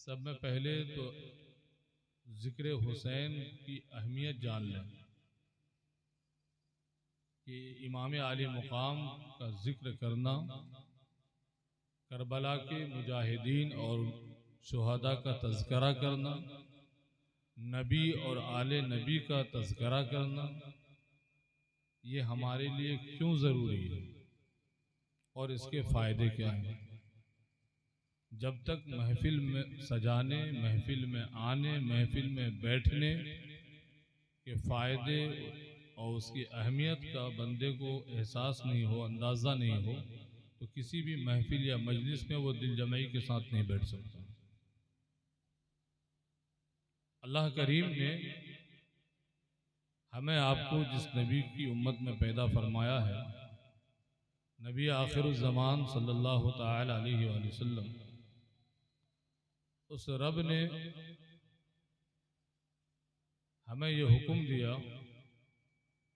सब में पहले तो ज़िक्र हुसैन की अहमियत जान लें कि इमाम आली मुकाम का ज़िक्र करना, करबला के मुजाहिदीन और शुहदा का तज़करा करना, नबी और आले नबी का तज़करा करना, ये हमारे लिए क्यों ज़रूरी है और इसके फ़ायदे क्या हैं। जब तक महफिल में सजाने, महफिल में आने, महफिल में बैठने के फ़ायदे और उसकी अहमियत का बंदे को एहसास नहीं हो, अंदाज़ा नहीं हो, तो किसी भी महफिल या मजलिस में वो दिल जमाई के साथ नहीं बैठ सकता। अल्लाह करीम ने हमें आपको जिस नबी की उम्मत में पैदा फरमाया है, नबी आखिरुज़्ज़मान सल्लल्लाहु तआला अलैहि वसल्लम, उस रब ने हमें ये हुक्म दिया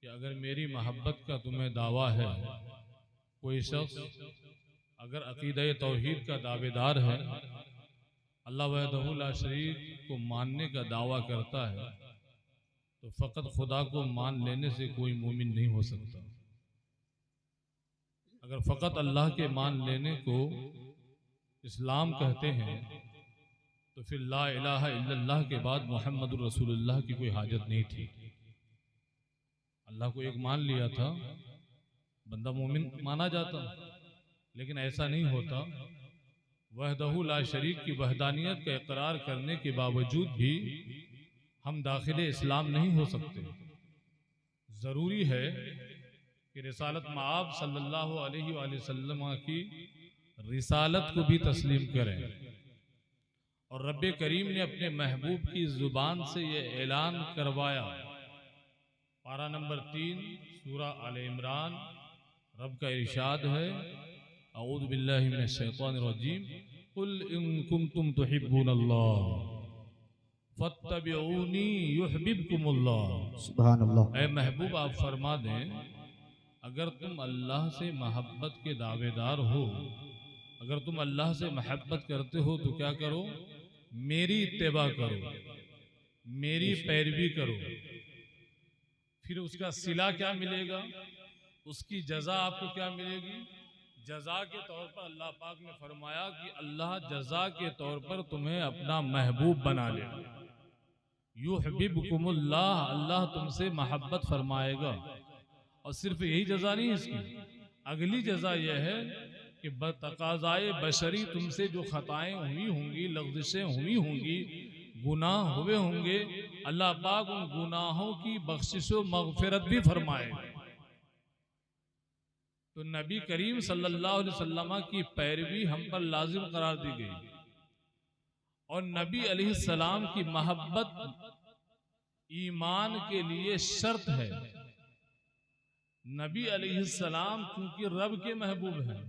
कि अगर मेरी मोहब्बत का तुम्हें दावा है, कोई शख्स अगर अकीदा तौहीद का दावेदार है, अल्लाह वहदहु ला शरीक को मानने का दावा करता है, तो फ़कत खुदा को मान लेने से कोई मोमिन नहीं हो सकता। अगर फ़कत अल्लाह के मान लेने को इस्लाम कहते हैं, तो फिर ला इलाहा इल्लल्लाह के बाद मुहम्मदुर रसूलुल्लाह की कोई हाजत नहीं थी। अल्लाह को एक मान लिया था, बंदा मोमिन माना जाता, लेकिन ऐसा नहीं होता। वहदहु ला शरीक की वहदानियत का इकरार करने के बावजूद भी हम दाखिले इस्लाम नहीं हो सकते। ज़रूरी है कि रिसालत मआब सल्लल्लाहु अलैहि वसल्लम की रिसालत को भी तस्लीम करें। और रब्बे करीम ने अपने महबूब की ज़ुबान से ये ऐलान करवाया, पारा नंबर 3 सूरा आले इमरान, रब का इरशाद है, अऊज़ु बिल्लाहि मिनश शैतानिर रजीम, कुल इन कुंतुम तुहिब्बूनल्लाह फत्तबिऊनी युहब्बिबकुमुल्लाह। सुभानअल्लाह। ऐ महबूब, आप फरमा दें, अगर तुम अल्लाह से मोहब्बत के दावेदार हो, अगर तुम अल्लाह से मोहब्बत करते हो, तो क्या करो, मेरी इत्तेबा करो, मेरी पैरवी करो। फिर उसका सिला क्या मिलेगा, उसकी जजा आपको क्या मिलेगी। जजा के तौर पर अल्लाह पाक ने फरमाया कि अल्लाह जजा के तौर पर तुम्हें अपना महबूब बना ले। युहब्बिबकुमुल्लाह, अल्लाह तुमसे मोहब्बत फरमाएगा। और सिर्फ यही जजा नहीं, इसकी अगली जजा यह है कि बतकाज़ाए बशरी तुमसे जो खताएं हुई होंगी, लग़्ज़िशें हुई होंगी, गुनाह हुए होंगे, अल्लाह पाक उन गुनाहों की बख्शिश व मग़फ़िरत भी फरमाएगा। तो नबी करीम सल्लल्लाहु अलैहि वसल्लम की पैरवी हम पर लाजिम करार दी गई। और नबी अलैहिस्सलाम की मोहब्बत ईमान के लिए शर्त है। नबी अलैहिस्सलाम चूंकि रब के महबूब हैं,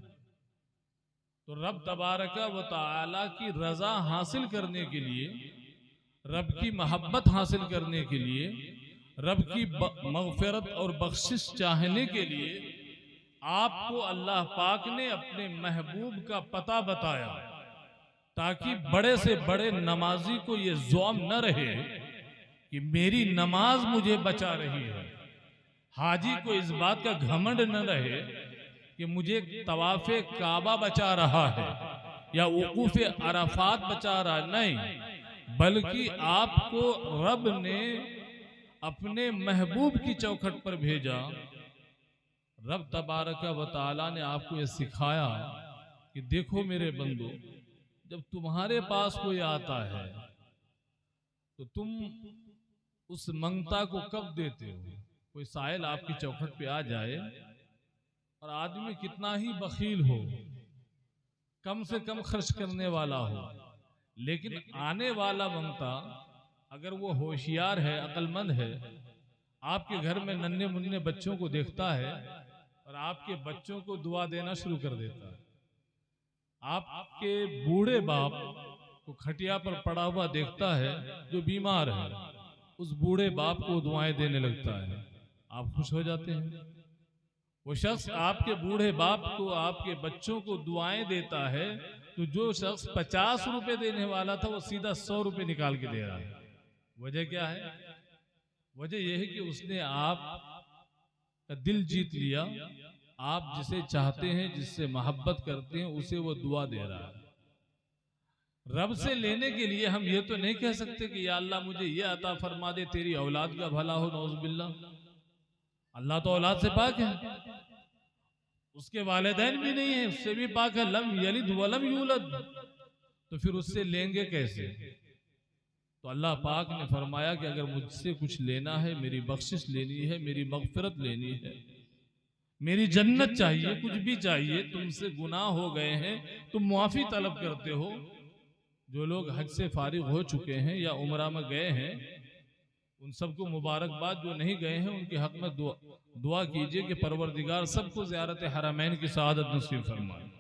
तो रब तबारका व तआला की रजा हासिल करने के लिए, रब की मोहब्बत हासिल करने के लिए, रब की मग़फ़िरत और बख्शिश चाहने के लिए आपको अल्लाह पाक ने अपने महबूब का पता बताया, ताकि बड़े से बड़े नमाजी को ये ज़ौम न रहे कि मेरी नमाज मुझे बचा रही है, हाजी को इस बात का घमंड न रहे कि मुझे तवाफ़े काबा बचा रहा है या वक़ूफ़े अराफात बचा रहा है। नहीं, बल्कि आपको रब ने अपने महबूब की चौखट पर भेजा। रब तबारका व तआला ने आपको ये सिखाया कि देखो मेरे बंदो, जब तुम्हारे पास कोई आता है तो तुम उस मंगता को कब देते हो। कोई साइल आपकी चौखट पे आ जाए और आदमी कितना ही बखील हो, कम से कम खर्च करने वाला हो, लेकिन आने वाला मंगता अगर वो होशियार है, अक्लमंद है, आपके घर में नन्हे मुन्ने बच्चों को देखता है और आपके बच्चों को दुआ देना शुरू कर देता है। आपके बूढ़े बाप को खटिया पर पड़ा हुआ देखता है जो बीमार है, उस बूढ़े बाप को दुआएं देने लगता है, आप खुश हो जाते हैं। वो शख्स आपके बूढ़े बाप को, आपके बच्चों को दुआएं देता है तो जो शख्स 50 रुपए देने वाला था वो सीधा 100 रुपए निकाल के दे रहा है। वजह क्या है? वजह यह है कि उसने आप का दिल जीत लिया। आप जिसे चाहते हैं, जिससे मोहब्बत करते हैं, उसे वो दुआ दे रहा है। रब से लेने के लिए हम ये तो नहीं कह सकते कि या अल्लाह मुझे ये अता फरमा दे, तेरी औलाद का भला हो, नौज़ुबिल्लाह। अल्लाह तो औलाद से पाक है, उसके वालिदैन भी नहीं है, उससे भी पाक है। लम यलिद वलम यूलद, तो फिर उससे लेंगे कैसे? तो अल्लाह पाक ने फरमाया कि अगर मुझसे कुछ लेना है, मेरी बख्शिश लेनी है, मेरी मगफिरत लेनी है, मेरी जन्नत चाहिए, कुछ भी चाहिए, तुमसे गुनाह हो गए हैं, तुम मुआफी तलब करते हो। जो लोग हज से फारिग हो चुके हैं या उमरा में गए हैं, उन सबको मुबारकबाद। जो नहीं गए हैं उनके हक में दुआ कीजिए कि परवरदिगार सबको ज़ियारत हरमैन की सआदत नसीब फरमाए।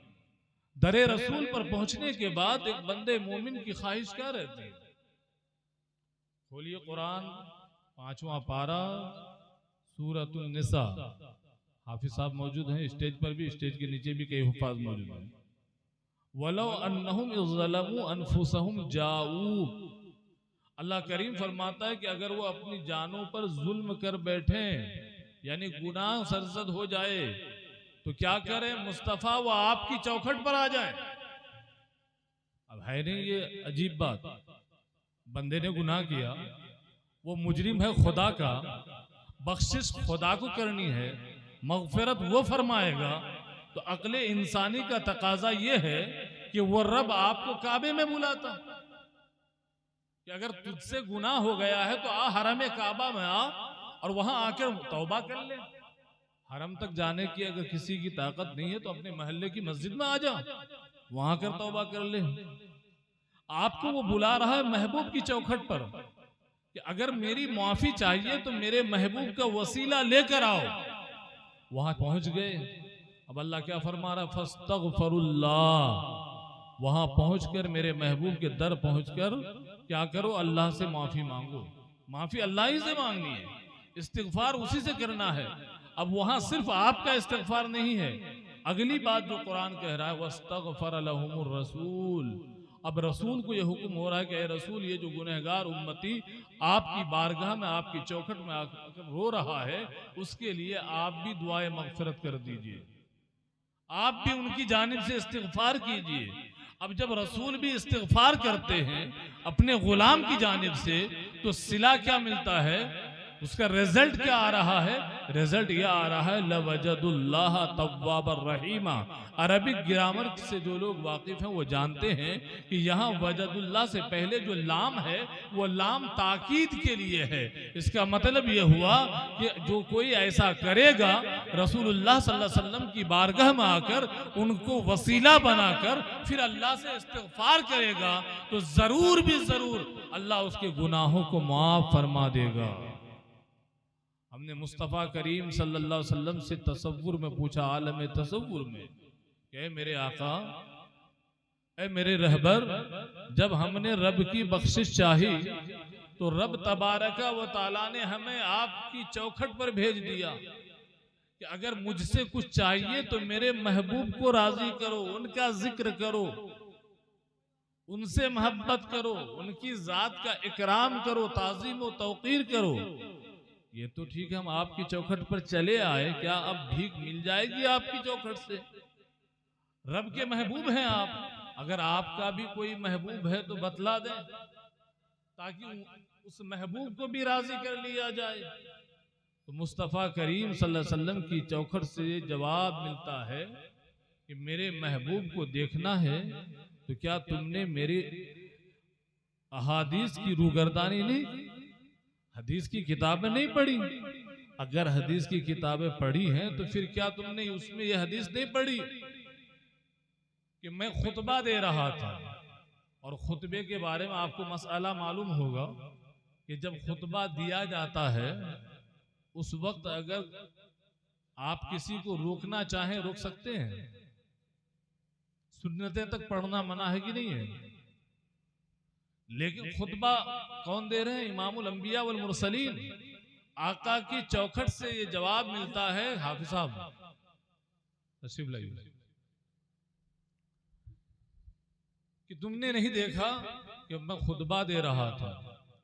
दरे रसूल पर पहुंचने के बाद एक बंदे मोमिन की ख्वाहिश क्या रहती है? खोलिए कुरान, 5वां पारा, सूरतुन निसा। हाफिज साहब मौजूद हैं स्टेज पर भी, स्टेज के नीचे भी कई हुफ़ाज़ मौजूद हैं। वलो अन्नहुम इज़्ज़लमू अनफुसहुम जाऊ, अल्लाह करीम फरमाता है कि अगर वो अपनी जानों पर जुल्म कर बैठे, यानी गुनाह सरजद हो जाए, तो क्या करें? मुस्तफ़ा वो आपकी चौखट पर आ जाए। अब है नहीं ये अजीब बात? बंदे ने गुनाह किया, वो मुजरिम है खुदा का, बख्शिश खुदा को करनी है, मगफिरत वो फरमाएगा। तो अक्ले इंसानी का तकाजा ये है कि वो रब आपको काबे में बुलाता कि अगर तुझसे गुनाह हो गया है तो आ हरम काबा में आ और वहां आकर तौबा कर ले। हरम तक जाने की अगर किसी की ताकत नहीं है तो अपने मोहल्ले की मस्जिद में आ जा, वहां कर तौबा कर ले। आपको वो बुला रहा है महबूब की चौखट पर कि अगर मेरी माफी चाहिए तो मेरे महबूब का वसीला लेकर आओ। वहां पहुंच गए। अब अल्लाह क्या फरमा रहा? फस्तगफिरुल्लाह। वहां पहुंचकर मेरे महबूब के दर पहुंचकर क्या करो? अल्लाह से माफी मांगो। माफी अल्लाह ही से मांगनी है, इस्तिगफार उसी से करना है। अब वहां सिर्फ आपका इस्तिगफार नहीं है, अगली बात जो कुरान कह रहा है, वस्तगफर लहुमुर रसूल। अब रसूल को यह हुक्म हो रहा है कि ए रसूल, ये जो गुनहगार उम्मती आपकी बारगाह में, आपकी चौखट में आकर रो रहा है, उसके लिए आप भी दुआए मगफिरत कर दीजिए, आप भी उनकी जानिब से इस्तिगफार कीजिए। अब जब रसूल भी इस्तिगफार करते हैं अपने गुलाम की जानिब से, तो सिला क्या मिलता है? उसका रिजल्ट क्या आ रहा है? रिजल्ट यह आ रहा है लवजदुल्लाह तव्वाबर रहीमा। अरबिक ग्रामर से जो लोग वाकिफ हैं वो जानते हैं कि यहाँ वजदुल्लाह से पहले जो लाम है वो लाम ताकीद के लिए है। इसका मतलब यह हुआ कि जो कोई ऐसा करेगा, रसूलुल्लाह सल्लल्लाहु अलैहि वसल्लम की बारगाह में आकर उनको वसीला बनाकर फिर अल्लाह से इस्तिगफार करेगा, तो जरूर भी जरूर अल्लाह उसके गुनाहों को माफ फरमा देगा। हमने मुस्तफ़ा करीम सल्लल्लाहु अलैहि वसल्लम से तसव्वुर में पूछा, आलम तसव्वुर में, कि मेरे आका, ऐ मेरे रहबर, जब हमने रब की बख्शिश चाही तो रब तबारका व ताला ने हमें आपकी चौखट पर भेज दिया कि अगर मुझसे कुछ चाहिए तो मेरे महबूब को राजी करो, उनका जिक्र करो, उनसे मोहब्बत करो, उनकी जात का इकराम करो, ताजीम व तौकीर करो। ये तो ठीक है, हम आपकी चौखट पर चले आए, क्या अब भीख मिल जाएगी आपकी चौखट से? रब के महबूब हैं आप, अगर आपका भी कोई महबूब है तो बतला दें ताकि उस महबूब को भी राजी कर लिया जाए। तो मुस्तफ़ा करीम सल्लल्लाहु अलैहि वसल्लम की चौखट से जवाब मिलता है कि मेरे महबूब को देखना है तो क्या तुमने मेरे अहादीस की रूगर्दानी नहीं की, हदीस की किताबें नहीं पढ़ी? अगर हदीस की किताबें पढ़ी हैं तो फिर क्या तुमने उसमें यह हदीस नहीं पढ़ी कि मैं खुतबा दे रहा था? और खुतबे के बारे में आपको मसला मालूम होगा कि जब खुतबा दिया जाता है उस वक्त अगर आप किसी को रोकना चाहें रोक सकते हैं। सुन्नतें तक पढ़ना मना है कि नहीं है? लेकिन खुतबा कौन दे रहे हैं? इमामुल अंबिया वल मुरसलीन। आका की चौखट से ये जवाब मिलता है। हाफिज साहब तशरीफ लाइए। कि तुमने नहीं देखा कि मैं खुतबा दे रहा था,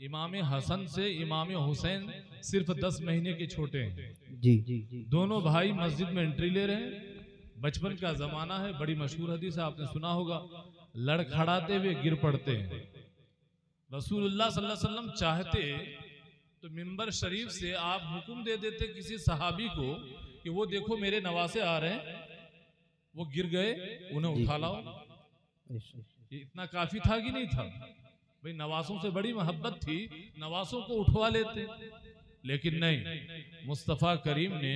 इमाम हसन से इमाम हुसैन सिर्फ 10 महीने के छोटे हैं जी। दोनों भाई मस्जिद में एंट्री ले रहे हैं। बचपन का जमाना है, बड़ी मशहूर हदीस है, आपने सुना होगा, लड़खड़ाते हुए गिर पड़ते हैं। रसूलुल्लाह सल्लल्लाहु अलैहि वसल्लम चाहते तो मिंबर शरीफ से आप हुक्म दे देते किसी सहाबी को कि वो देखो मेरे नवासे आ रहे हैं, वो गिर गए, उन्हें उठा लाओ। ये इतना काफी था कि नहीं था? भाई नवासों से बड़ी मोहब्बत थी, नवासों को उठवा लेते, लेकिन नहीं, मुस्तफ़ा करीम ने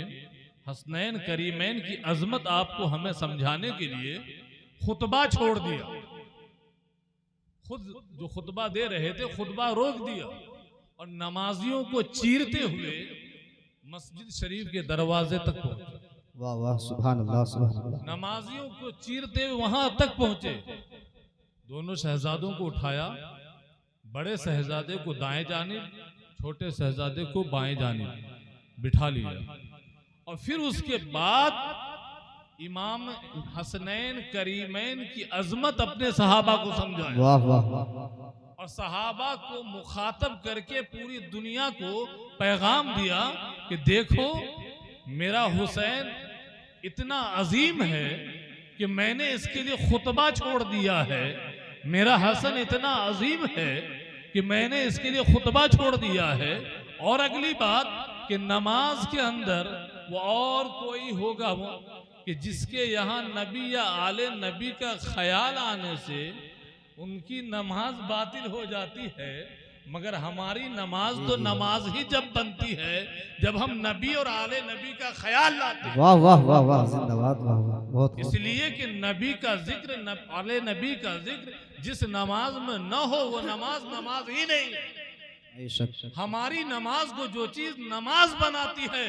हसनैन करीमैन की अजमत आपको हमें समझाने के लिए खुतबा छोड़ दिया। खुद जो खुतबा दे रहे थे खुतबा रोक दिया और नमाजियों को चीरते हुए मस्जिद शरीफ के दरवाजे तक पहुंचे। वाह वाह, सुभान अल्लाह, सुभान अल्लाह। नमाजियों को चीरते हुए वहां तक पहुंचे। दोनों शहजादों को उठाया, बड़े शहजादे को दाएं जानिब, छोटे शहजादे को बाएं जानिब बिठा लिया और फिर उसके बाद इमाम हसनैन करीमैन की अजमत अपने सहाबा को समझाया। वाह वाह वाह। और सहाबा को मुखातब करके पूरी दुनिया को पैगाम दिया कि देखो मेरा हुसैन इतना अजीम है कि मैंने इसके लिए खुतबा छोड़ दिया है। मेरा हसन इतना अजीम है कि मैंने इसके लिए खुतबा छोड़ दिया है। और अगली बात कि नमाज के अंदर वो और कोई होगा वो कि जिसके यहाँ नबी या आले नबी का ख्याल आने से उनकी नमाज बातिल हो जाती है, मगर हमारी नमाज तो नमाज ही जब बनती है जब हम नबी और आले नबी का ख्याल लाते हैं। वाह वाह वाह वाह, जिंदाबाद, वाह वाह, बहुत। इसलिए कि नबी का जिक्र, आले नबी का जिक्र जिस नमाज में न हो वो नमाज नमाज ही नहीं है। हमारी नमाज को जो चीज नमाज बनाती है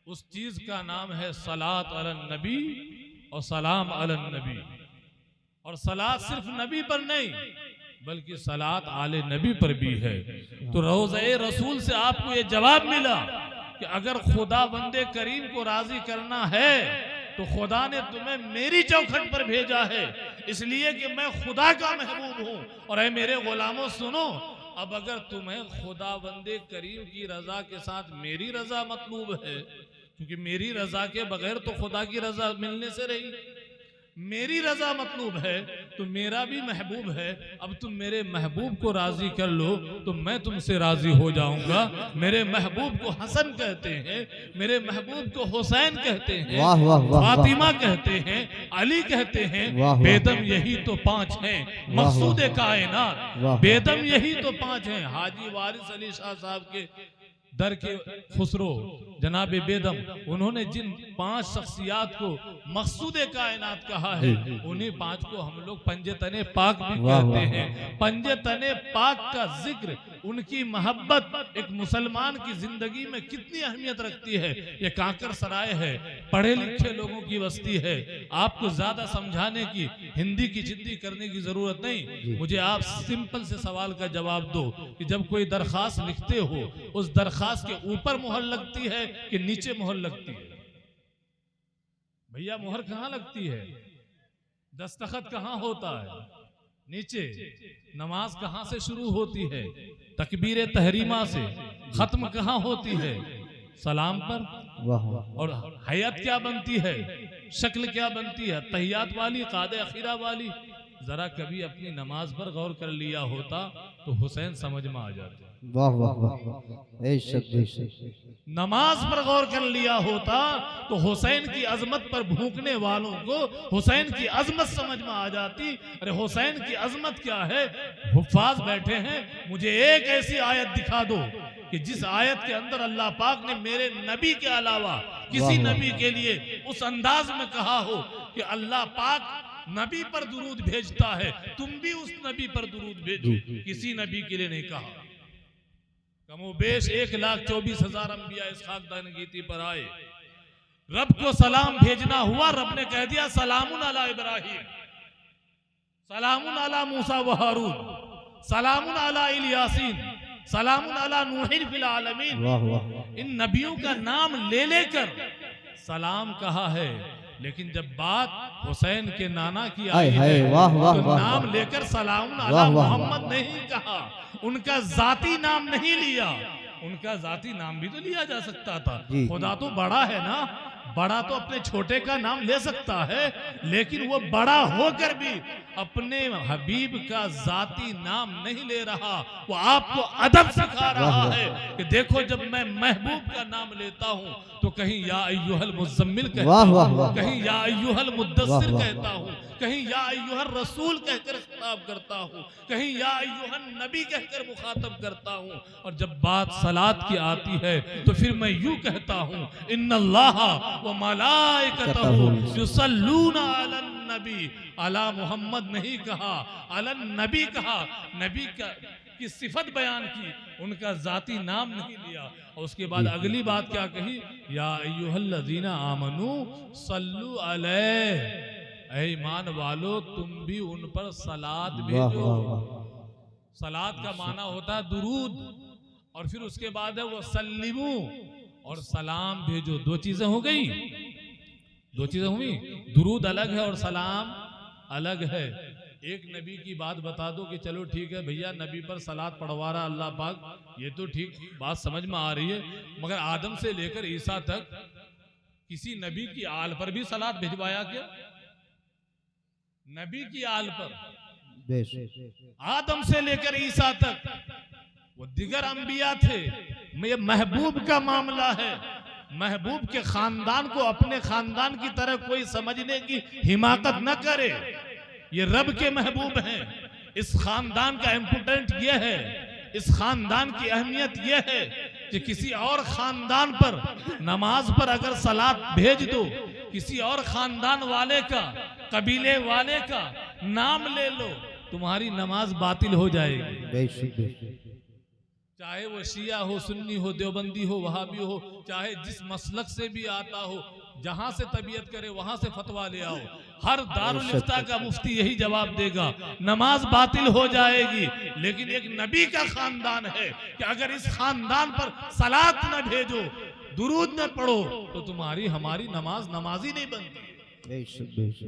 उस चीज का नाम है सलात अलन नबी और सलाम अलन नबी। और सलात सिर्फ नबी पर नहीं बल्कि सलात आले नबी पर भी है। तो रोज़े रसूल से आपको ये जवाब मिला कि अगर खुदा बंदे करीम को राजी करना है तो खुदा ने तुम्हें मेरी चौखट पर भेजा है, इसलिए कि मैं खुदा का महबूब हूं। और ऐ मेरे गुलामों सुनो, अब अगर तुम्हें खुदा बंदे करीम की रजा के साथ मेरी रजा मतलूब है, क्योंकि मेरी रजा के बगैर तो खुदा की रजा मिलने से रही, मेरी रजा मतलूब है तो मेरा भी महबूब है। अब तुम मेरे महबूब को राजी कर लो तो मैं तुमसे राजी हो जाऊंगा। मेरे महबूब को हसन कहते हैं, मेरे महबूब को हुसैन कहते हैं, वाह वाह वाह, फातिमा कहते हैं, अली कहते हैं। बेदम यही तो 5 हैं, मकसूद कायनात बेदम यही तो 5 हैं। हाजी वारिस अली शाह साहब के दर के खुसरो जनाब बेदम, उन्होंने जिन 5 शख्सियात को मकसूद कायनात कहा है उन्हीं 5 को हम लोग पंजे तने पाक भी कहते हैं। पंजे तने पाक का जिक्र, उनकी मोहब्बत एक मुसलमान की जिंदगी में कितनी अहमियत रखती है। ये कांकर सराय है, पढ़े लिखे लोगों की बस्ती है। आपको ज्यादा समझाने की, हिंदी की जिद्दी करने की जरूरत नहीं। मुझे आप सिंपल से सवाल का जवाब दो कि जब कोई दरखास्त लिखते हो उस दरखास्त के ऊपर मोहर लगती है कि नीचे मोहर लगती है? भैया मोहर कहाँ लगती है? दस्तखत कहाँ होता है? नीचे। नमाज कहाँ से शुरू होती है? तकबीर तहरीमा से। खत्म कहाँ होती है? सलाम पर। और हयात क्या बनती है, शक्ल क्या बनती है, तहियात वाली, कादे अखीरा वाली? जरा कभी अपनी नमाज पर गौर कर लिया होता तो हुसैन समझ में आ जाते। वाह वाह वाह, नमाज पर गौर कर लिया होता तो हुसैन की अजमत पर भूखने वालों को हुसैन की अजमत समझ में आ जाती। अरे हुसैन की अजमत क्या है? हुफ्फाज बैठे हैं, मुझे एक ऐसी आयत दिखा दो कि जिस आयत के अंदर अल्लाह पाक ने मेरे नबी के अलावा किसी नबी के लिए उस अंदाज में कहा हो कि अल्लाह पाक नबी पर दुरूद भेजता है, तुम भी उस नबी पर दुरूद भेजो। किसी नबी के लिए नहीं कहा। कमोबेश 1,24,000 अंबिया इस खाकदानगीती पर आए, रब को सलाम भेजना हुआ, रब ने कह दिया सलामुन अला इब्राहिम, सलामुन अला मूसा व हारून, सलामुन अला इलियासीन, सलामुन अला नूहिन फिल आलमीन। इन नबियों का नाम ले लेकर सलाम कहा है। लेकिन जब बात हुसैन के नाना की हाय आई हाय है वाह वाह तो वाह नाम वाह लेकर सलाम वाह, अला वाह, मोहम्मद नहीं कहा, उनका जाती नाम नहीं लिया। उनका जाती नाम भी तो लिया जा सकता था। जी। खुदा तो बड़ा है ना, बड़ा तो अपने छोटे का नाम ले सकता है, लेकिन वो बड़ा होकर भी अपने हबीब का जाती नाम नहीं ले रहा। वो आपको अदब सिखा रहा वाह, वाह। है कि देखो जब मैं महबूब का नाम लेता हूँ तो कहीं या अय्युहल मुज़म्मिल कहता वाह, हूँ, वाह, वाह। कहीं या अय्युहल वाह, मुद्दस्सिर वाह। कहता हूँ, कहीं या अय्युहर रसूल कहकर खिताब करता हूँ, कहीं या अय्युहन नबी कहकर मुखातब करता हूँ। और जब बात सलात की आती है तो फिर मैं यूं कहता हूँ इन्नल्लाह व मलाइकतहु युसल्लूना अलन नबी। अला मोहम्मद नहीं कहा, अलन नबी कहा। नबी का की सिफत बयान की, उनका जाती नाम नहीं लिया। और उसके बाद अगली बात क्या कही, या अय्युहल्लज़ीना आमनू सल्लु अलैहि, ऐ ईमान वालो तुम भी उन पर सलात वाह भेजो। वाह वाह सलात का माना होता है दुरूद, और फिर उसके बाद है वो सल्लिमू, और सलाम भेजो। दो चीजें हो गई, दो चीजें हुई, दुरूद अलग है और सलाम अलग है। एक नबी की बात बता दो कि चलो ठीक है भैया नबी पर सलात पढ़वा रहा अल्लाह पाक, ये तो ठीक बात समझ में आ रही है, मगर आदम से लेकर ईसा तक किसी नबी की आल पर भी सलात भिजवाया क्या? नबी की आल पर, बेश आदम से लेकर ईसा तक वो दिगर अंबिया थे। ये महबूब का मामला है। महबूब के खानदान को अपने खानदान की तरह कोई समझने की हिमाकत न करे। ये रब के महबूब हैं। इस खानदान का इम्पोर्टेंट ये है, इस खानदान की अहमियत ये है कि किसी और खानदान पर नमाज पर अगर सलात भेज दो, किसी और खानदान वाले का, कबीले वाले का नाम ले लो, तुम्हारी नमाज बातिल हो जाएगी। बेश बेश चाहे वो शिया हो, सुन्नी हो, देवबंदी हो, वहाबी हो, चाहे जिस मसलक से भी आता हो, जहां से तबीयत करे वहां से फतवा ले आओ, हर दारुल इफ्ता का मुफ्ती यही जवाब देगा, नमाज बातिल हो जाएगी। लेकिन एक नबी का खानदान है कि अगर इस खानदान पर सलात न भेजो, दुरूद न पढ़ो, तो तुम्हारी हमारी नमाज नमाजी नहीं बनती। बेश बेश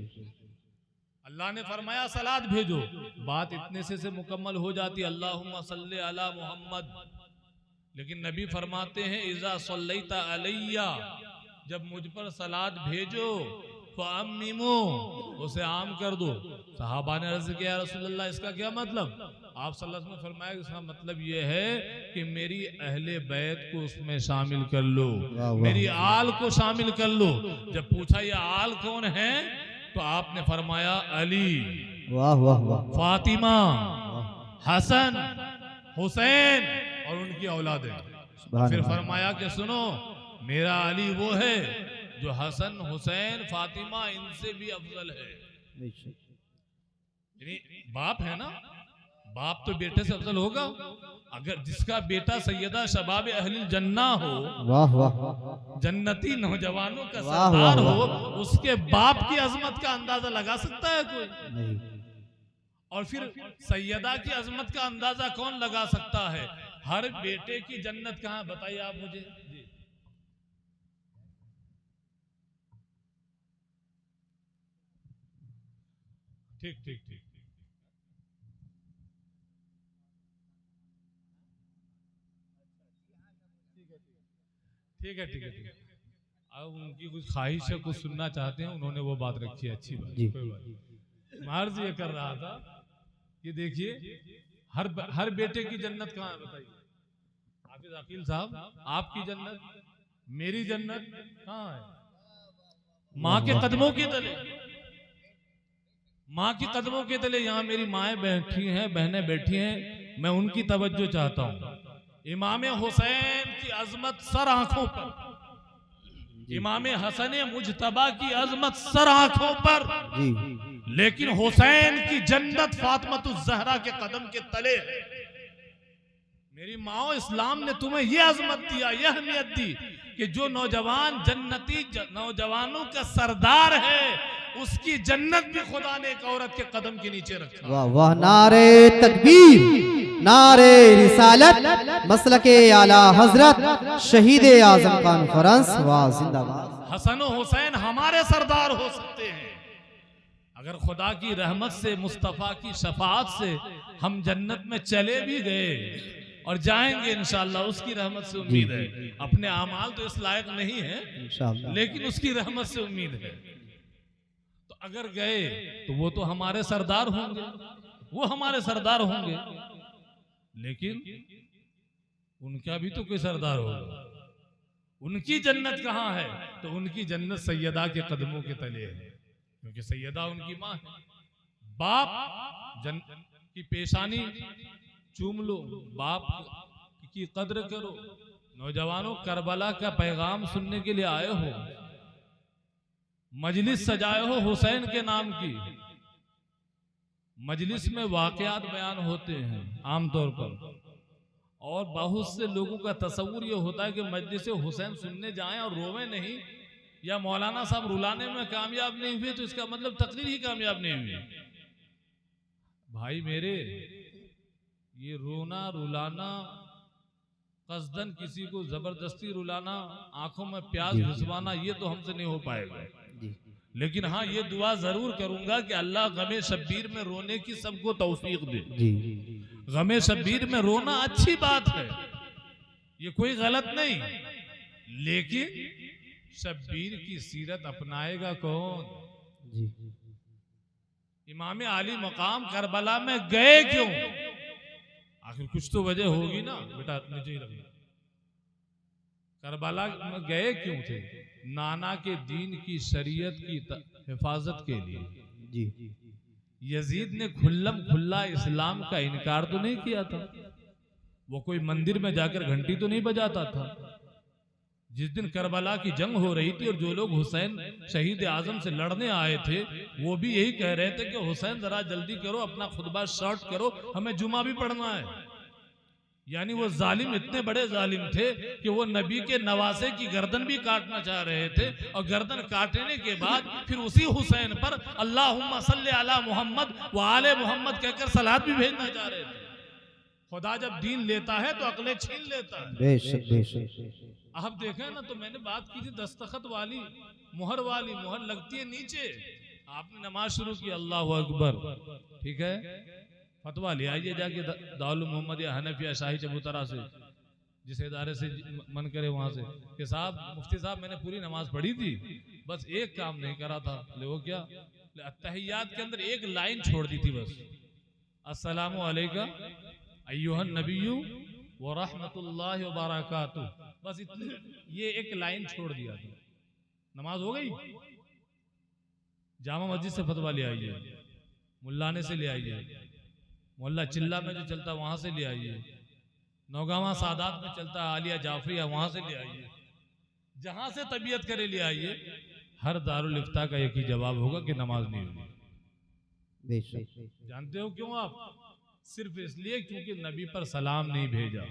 अल्लाह ने फरमाया सलात भेजो, बात इतने से मुकम्मल हो जाती, अल्लाहुम्मा सल्ली अला मोहम्मद। लेकिन नबी फरमाते हैं इज़ा सल्लैता अलैया, जब मुझ पर सलात भेजो फ़अम्मिमू, उसे आम कर दो। सहाबा ने अर्ज़ किया रसूलल्लाह इसका क्या मतलब? आप सल्लल्लाहु अलैहि वसल्लम ने फरमाया इसका मतलब ये है कि मेरी अहले बैत को उसमें शामिल कर लो, मेरी आल को शामिल कर लो। जब पूछा ये आल कौन है तो आपने फरमाया अली, वाह वाह वाह फातिमा, हसन, हुसैन और उनकी औलादें। फिर फरमाया कि सुनो मेरा अली वो है जो हसन, हुसैन, फातिमा इनसे भी अफजल है। यानी बाप है ना, बाप तो बेटे से अफजल होगा। अगर जिसका बेटा सैयदा शबाब अहलिल जन्ना हो, वाह वाह जन्नती नौजवानों का वाह, सरदार वाह, हो, उसके बाप की अजमत का अंदाजा लगा सकता है कोई? नहीं। और फिर सैयदा की अजमत का अंदाजा कौन लगा सकता है? हर बेटे की जन्नत कहाँ, बताइए आप मुझे। ठीक ठीक ठीक ठीक है ठीक है ठीक है। अब उनकी कुछ ख्वाहिश है, कुछ सुनना चाहते हैं, उन्होंने वो बात रखी है, अच्छी बात, जी। कोई बात नहीं। मैं अर्ज ये कर रहा था कि देखिए हर बेटे की जन्नत कहाँ है बताइए? हाफिज अकील साहब, आपकी जन्नत, मेरी जन्नत कहाँ है? माँ के कदमों के तले, माँ के कदमों के तले। यहाँ मेरी माएँ बैठी हैं, बहनें बैठी हैं, मैं उनकी तवज्जो चाहता हूँ। इमाम हुसैन की अजमत सर आंखों पर, इमाम हसन मुजतबा की अजमत सर आंखों पर, जी लेकिन हुसैन की जन्नत फातिमातुज़ ज़हरा के कदम के तले है। मेरी माओ, इस्लाम ने तुम्हें यह अजमत दिया, यह अहमियत दी कि जो नौजवान जन्नती नौजवानों का सरदार है, उसकी जन्नत भी खुदा ने एक औरत के कदम के नीचे रखा। वाह वाह, नारे तकबीर, नारे रिसालत, मसलके आला हजरत, शहीद आजम कॉन्फ्रेंस, वाह जिंदाबाद। हसन और हुसैन हमारे सरदार हो सकते हैं। अगर खुदा की रहमत से, मुस्तफ़ा की शफाअत से हम जन्नत में चले भी गए और जाएंगे इंशाअल्लाह, उसकी रहमत से उम्मीद है। अपने आमाल तो इस लायक नहीं है, इंशाअल्लाह। लेकिन उसकी रहमत से उम्मीद है। तो अगर गए तो वो तो हमारे सरदार होंगे, वो हमारे सरदार होंगे, लेकिन उनका भी तो कोई सरदार होगा। उनकी जन्नत कहाँ है? तो उनकी जन्नत सैयदा के कदमों के तले है, क्योंकि सैयदा उनकी माँ है। बाप की पेशानी चूम लो, बाप की कद्र करो। नौजवानों, करबला का पैगाम सुनने के लिए आए हो, मजलिस सजाए हो हुसैन के नाम की। मजलिस में वाकयात बयान होते हैं आमतौर पर, और बहुत से लोगों का तस्वुर ये होता है कि मजलिस हुसैन सुनने जाएं और रोवें नहीं, या मौलाना साहब रुलाने में कामयाब नहीं हुए तो इसका मतलब तकरीर ही कामयाब नहीं हुई। भाई मेरे, ये रोना रुलाना, कसदन किसी को जबरदस्ती रुलाना, आंखों में प्याज घुसवाना, ये तो हमसे नहीं हो पाएगा। लेकिन हाँ, ये दुआ जरूर करूंगा कि अल्लाह गमे शब्बीर में रोने की सबको तौफीक दे। गमे शब्बीर में रोना अच्छी बात है, ये कोई गलत नहीं, लेकिन शब्बीर की सीरत अपनाएगा कौन? इमाम आली मकाम करबला में गए क्यों? आखिर कुछ तो वजह होगी ना बेटा, नीचे ही रखना। करबला में गए क्यों थे? नाना के दीन की शरीयत की हिफाजत के लिए। यजीद ने खुल्लम खुल्ला इस्लाम का इनकार तो नहीं किया था, वो कोई मंदिर में जाकर घंटी तो नहीं बजाता था। जिस दिन करबला की जंग हो रही थी और जो लोग हुसैन शहीद आजम से लड़ने आए थे, वो भी यही कह रहे थे कि हुसैन जरा जल्दी करो, अपना खुतबा शॉर्ट करो, हमें जुमा भी पढ़ना है। यानी वो जालिम इतने बड़े जालिम थे कि वो नबी के नवासे की गर्दन भी काटना चाह रहे थे, और गर्दन काटने के बाद फिर उसी हुसैन पर अल्लाहुम्मा सल्ली अला मोहम्मद व आले मोहम्मद कहकर सलात भी भेजना चाह रहे थे। खुदा जब दीन लेता है तो अकलें छीन लेता है। बेशक बेशक। आप देखें ना, तो मैंने बात की थी दस्तखत वाली, मुहर वाली, मुहर लगती है नीचे। आपने नमाज शुरू की, अल्लाह अकबर, ठीक है, फतवा ले आइए जाके दारुल मोहम्मद या हनफिया शाही चबूतरा से, जिस इदारे से मन करे वहां से, कि साहब मुफ्ती साहब मैंने पूरी नमाज पढ़ी थी, बस एक काम नहीं करा था। ले वो क्या? अत्तहियात के अंदर एक लाइन छोड़ दी थी बस, अस्सलामु अलैका अय्युहन नबिय्यु व रहमतुल्लाहि व बरकातुहू, बस इतनी, ये एक लाइन छोड़ दिया था, नमाज हो गई। जामा मस्जिद से फतवा ले आइए, मुल्लाने से ले आइए, मोहल्ला चिल्ला में जो चलता वहां से ले आइए, नौगावा सादात में चलता आलिया जाफरिया वहां से ले आइए, जहां से तबीयत करे ले आइए। हर दारुल इफ्ता का एक ही जवाब होगा कि नमाज नहीं हुई। जानते हो क्यों आप? सिर्फ इसलिए क्योंकि नबी पर सलाम नहीं भेजा।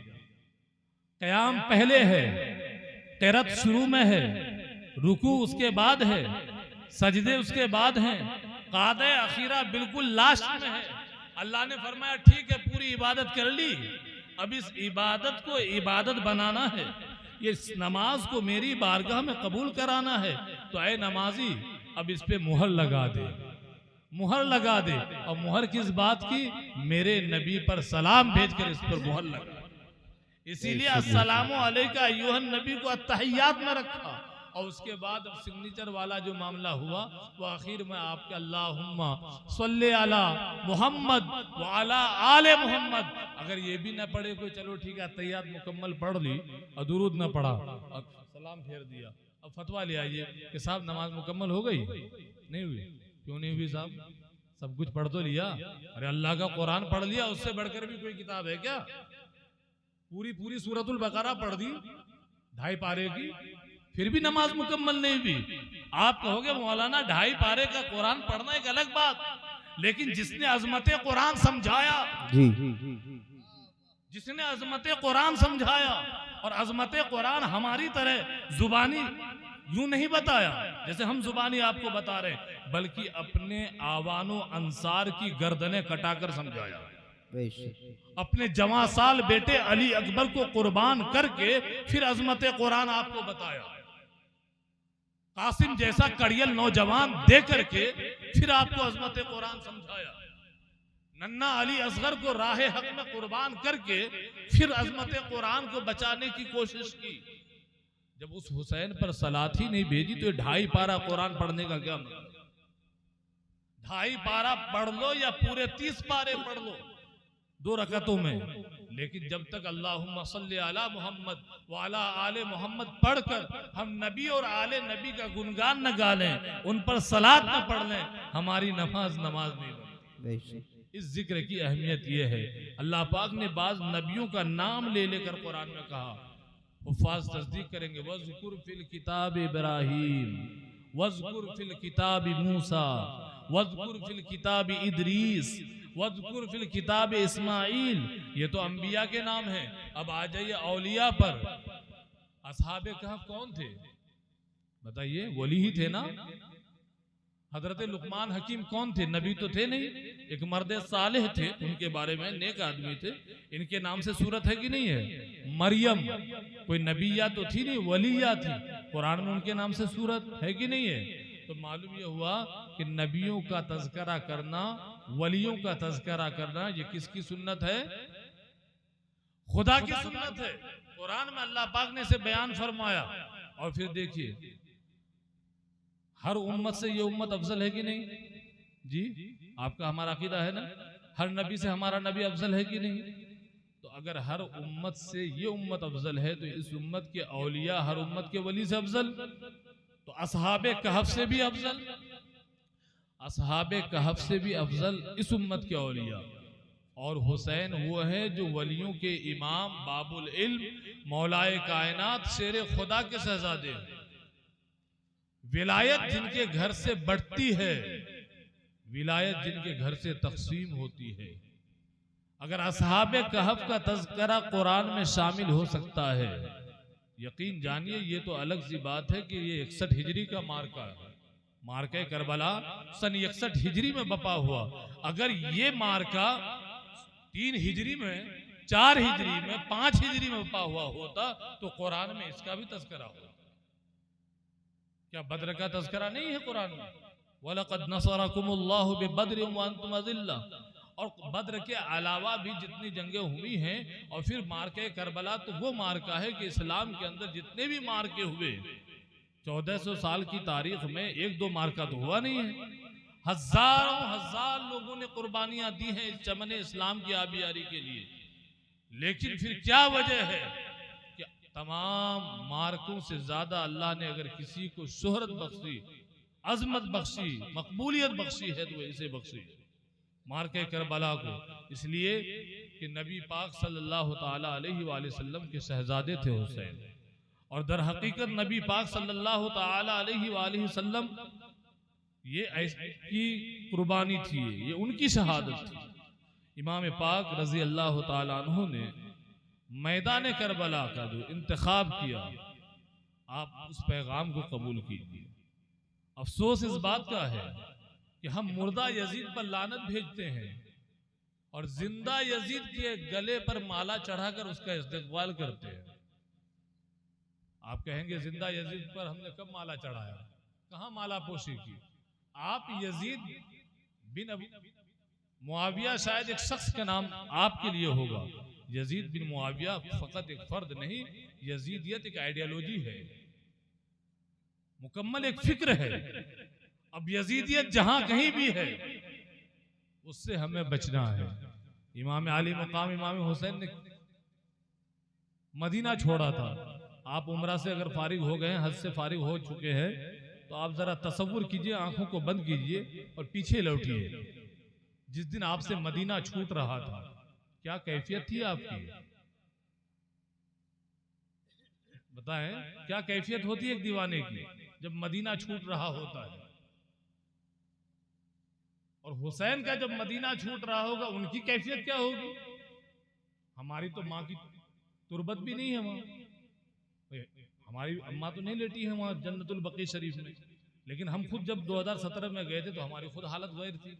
क़याम पहले है, क़िरात शुरू में है, रुकू उसके बाद है, सजदे उसके बाद हैं, क़ादे अखीरा बिल्कुल लास्ट में है। अल्लाह ने फरमाया ठीक है, पूरी इबादत कर ली, अब इस इबादत को इबादत बनाना है, ये नमाज को मेरी बारगाह में कबूल कराना है। तो ऐ नमाजी, अब इस पे मुहर लगा दे, मुहर लगा दे। और मुहर किस बात की? मेरे नबी पर सलाम भेजकर इस पर मुहर लगा। इसीलिए अस्सलामु अलैका अय्युहन नबी को अत्तहियात में रखा, और उसके बाद अब सिग्नेचर वाला जो मामला हुआ वो आखिर में आपके अल्लाहुम्मा सल्ली अला मोहम्मद व अला आले मोहम्मद। अगर ये भी ना पढ़े कोई, चलो ठीक है, अत्तहियात मुकम्मल पढ़ ली और दुरूद ना पढ़ा और सलाम फेर दिया, अब फतवा ले आइए कि साहब नमाज मुकम्मल हो गई? नहीं हुई। क्यों नहीं हुई साहब? सब कुछ पढ़ तो लिया। अरे अल्लाह का कुरान पढ़ लिया, उससे बढ़कर भी कोई किताब है क्या? पूरी सूरतुल बकरा पढ़ दी 2.5 पारे की, फिर भी नमाज मुकम्मल नहीं हुई। आप कहोगे मौलाना 2.5 पारे का कुरान पढ़ना एक अलग बात, लेकिन जिसने अजमत कुरान समझाया, जिसने अजमत कुरान समझाया, और अजमत कुरान हमारी तरह जुबानी यूं नहीं बताया जैसे हम जुबानी आपको बता रहे, बल्कि अपने आवानो अंसार की गर्दनें कटाकर समझाया। अपने जवां साल बेटे अली अकबर को कुर्बान करके फिर अजमत कुरान आपको बताया। कासिम जैसा कड़ियल नौजवान दे करके फिर आपको अजमत कुरान समझाया। नन्ना अली असगर को राह हक में कुर्बान करके फिर अजमत कुरान को बचाने की कोशिश की। जब उस हुसैन पर सलात ही नहीं भेजी तो 2.5 पारा कुरान पढ़ने का क्या मतलब? 2.5 पारा पढ़ लो या पूरे 30 पारे पढ़ लो 2 रकतों में, लेकिन जब तक अल्लाहुम्मा सल्ली अला मोहम्मद व अला आले मोहम्मद पढ़कर हम नबी और आले नबी का गुणगान न गा लें, उन पर सलात न पढ़ लें, हमारी नमाज नहीं बनती। इस जिक्र की अहमियत यह है, अल्लाह पाक ने बाज नबियों का नाम ले लेकर कुरान में कहा, हुफ़ाज़ तस्दीक करेंगे, वज़कुर फिल किताब इब्राहीम वज़कुर फिल किताब मूसा वज़कुर फिल किताब इदरीस वज़कुर फिल किताब इस्माइल। ये तो अंबिया के नाम हैं। अब आ जाइए औलिया पर। असहाबे कहफ कौन थे बताइए? वली ही थे ना। हजरत लुकमान हकीम कौन थे? नबी तो थे नहीं, एक मर्द सालेह थे, उनके बारे में नेक आदमी थे। इनके नाम से सूरत है कि नहीं है? मरियम कोई नबिया तो थी नहीं, वलिया थी। कुरान में उनके नाम से सूरत है कि नहीं है? तो मालूम यह हुआ कि नबियों का तज़किरा करना, वलियों का तज़किरा करना, ये किसकी सुन्नत है? खुदा की सुन्नत है। कुरान में अल्लाह पाक ने इसे बयान फरमाया। और फिर देखिए, हर उम्मत से ये उम्मत अफजल है कि नहीं? जी, आपका हमारा अकीदा है ना? हर नबी से हमारा नबी अफजल है कि नहीं? तो अगर हर उम्मत से ये उम्मत अफजल है, तो इस उम्मत के औलिया हर उम्मत के वली से अफजल, तो असहाबे कहफ से भी अफजल, असहाबे कहफ से भी अफजल इस उम्मत के औलिया। और हुसैन वो है जो वलियों के इमाम, बाबुल इल्म, मौलाए कायनात, शेर खुदा के शहजादे। विलायत जिनके घर से बढ़ती है, विलायत जिनके घर से तकसीम होती है। अगर असहाबे कहफ का तज़किरा कुरान में शामिल हो सकता है, यकीन जानिए ये तो अलग सी बात है कि ये 61 हिजरी का मार्का है। मार्का करबला सन 61 हिजरी में बपा हुआ। अगर ये मार्का 3 हिजरी में, 4 हिजरी में, 5 हिजरी में बपा हुआ होता तो कुरान में इसका भी तज़किरा होता। क्या बद्र का तज़किरा नहीं है कुरान में? वलक़द नसरकुमुल्लाहु बिबद्रिन व अंतुम अज़िल्ला। और बद्र के अलावा भी जितनी जंगें हुई हैं, और फिर मार्के करबला तो वो मार्का है कि इस्लाम के अंदर जितने भी मार्के हुए 1400 साल की तारीख में 1-2 मार्का तो हुआ नहीं है। हजारों हजार लोगों ने कुर्बानियां दी हैं इस चमन इस्लाम की आबियारी के लिए। लेकिन फिर क्या वजह है कि तमाम मार्कों से ज्यादा अल्लाह ने अगर किसी को शोहरत बख्शी, अजमत बख्शी, मकबूलियत बख्शी है तो इसे बख्शी मार्के करबला को। इसलिए कि नबी पाक सल्लल्लाहु ताला अलैहि वसल्लम के शहजादे थे हुसैन, और दर हकीकत नबी पाक सल्लल्लाहु ताला अलैहि वसल्लम ये ऐसी कुर्बानी थी, ये उनकी शहादत थी। इमाम पाक रजी अल्लाह ताला अन्हु ने मैदान करबला का जो इंतखाब किया, आप उस पैगाम को कबूल कीजिए। अफसोस इस बात का है कि हम मुर्दा यजीद पर लानत भेजते हैं और जिंदा यजीद के गले पर माला चढ़ाकर उसका इस्तेकबाल करते हैं। आप कहेंगे जिंदा यजीद पर हमने कब माला चढ़ाया, कहां माला पोशी की? आप यजीद बिन मुआविया, शायद एक शख्स का नाम आपके लिए होगा। यजीद बिन मुआविया फकत एक फर्द नहीं, यजीदियत एक आइडियोलॉजी है, मुकम्मल एक फिक्र है। अब यजीदियत जहां कहीं भी है उससे हमें बचना है। इमाम आली मकाम इमाम हुसैन ने मदीना छोड़ा था। आप उम्रा से अगर फारिग हो गए, हज से फारिग हो चुके हैं, तो आप जरा तसव्वुर कीजिए, आंखों को बंद कीजिए और पीछे लौटिए। जिस दिन आपसे मदीना छूट रहा था, क्या कैफियत थी आपकी? बताएं, क्या कैफियत होती है एक दीवाने की जब मदीना छूट रहा होता है? और हुसैन का जब मदीना छूट रहा होगा, उनकी कैफियत क्या होगी? हमारी तो माँ की तुरबत भी नहीं है वहां, हमारी अम्मा तो नहीं लेटी है वहां जन्नतुल बकी शरीफ में, लेकिन हम खुद जब 2017 में गए थे तो हमारी खुद हालत गैर थी।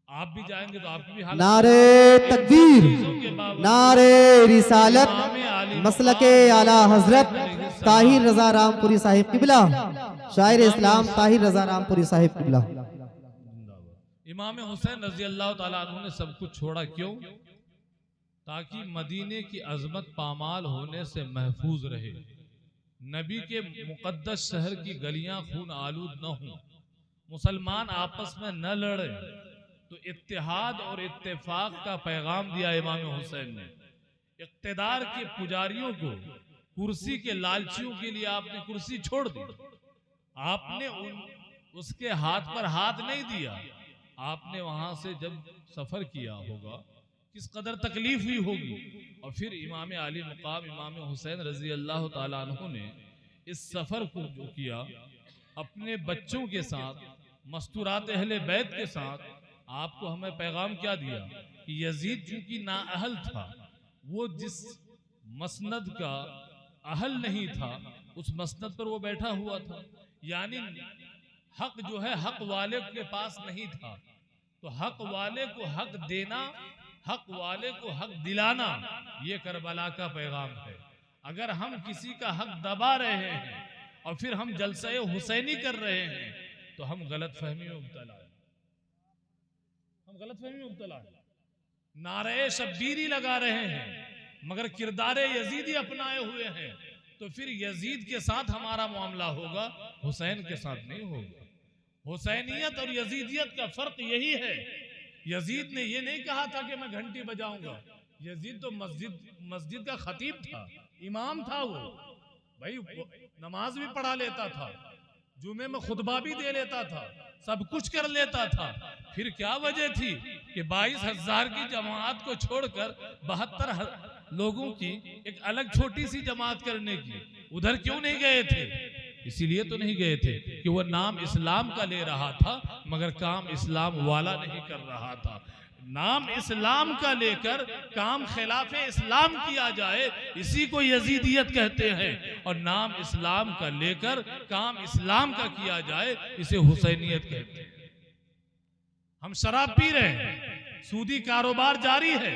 आप भी जाएंगे तो आपकी भी हालत। नारे तकबीर, नारे रिसालत, मसलके आला हजरत ताहिर रजा रामपुरी साहिब किबला, शायर इस्लाम ताहिर रजा रामपुरी साहिब किबला। इमाम हुसैन रजी अल्लाह ताला अन्हु ने सब कुछ छोड़ा, क्यों? ताकि मदीने की अजमत पामाल होने से महफूज रहे, नबी के मुकद्दस शहर की गलियां खून आलूद न हों, मुसलमान आपस में न लड़े। तो इत्तेहाद और इत्तेफाक का पैगाम दिया इमाम हुसैन ने। इक़्तिदार के पुजारियों को, कुर्सी के लालचियों के लिए आपने कुर्सी छोड़ दी, आपने उसके हाथ पर हाथ नहीं दिया। आपने वहां से जब सफर किया होगा किस कदर तकलीफ हुई होगी। और फिर इमाम आली मुकाम इमाम हुसैन रजी अल्लाह ताला अन्हु ने इस सफर को जो किया, अपने बच्चों के साथ, मस्तूरात अहले बैत के साथ, आपको हमें पैगाम क्या दिया कि यजीद चूंकि नाअहल था, वो जिस मसनद का अहल नहीं था उस मसनद पर वो बैठा हुआ था, यानी हक जो है हक वाले के पास नहीं था। तो हक वाले को हक देना, हक वाले को हक दिलाना, ये करबला का पैगाम है। अगर हम किसी का हक दबा रहे हैं और फिर हम जलसे हुसैनी कर रहे हैं तो हम गलत फहमी में मुब्तला हैं, हम गलत फहमी में मुब्तला हैं। नारे शब्बीरी लगा रहे हैं मगर किरदारे यजीदी अपनाए हुए हैं, तो फिर यजीद के साथ हमारा मामला होगा, हुसैन के साथ नहीं होगा। हुसैनियत और यजीदियत का फर्क यही है। यजीद ने ये नहीं कहा था कि मैं घंटी बजाऊंगा, यजीद तो मस्जिद का खतीब था, इमाम था। वो भाई नमाज भी पढ़ा लेता था, जुमे में खुतबा भी दे लेता था, सब कुछ कर लेता था। फिर क्या वजह थी कि 22,000 की जमात को छोड़कर 72 लोगों की एक अलग छोटी सी जमात करने की, उधर क्यों नहीं गए थे? इसीलिए तो नहीं गए थे कि वह नाम इस्लाम का ले रहा था मगर काम इस्लाम वाला नहीं कर रहा था। नाम इस्लाम का लेकर काम खिलाफे इस्लाम किया जाए, इसी को यजीदियत कहते हैं। और नाम इस्लाम का लेकर काम इस्लाम का किया जाए, इसे हुसैनियत कहते हैं। हम शराब पी रहे हैं, सूदी कारोबार जारी है,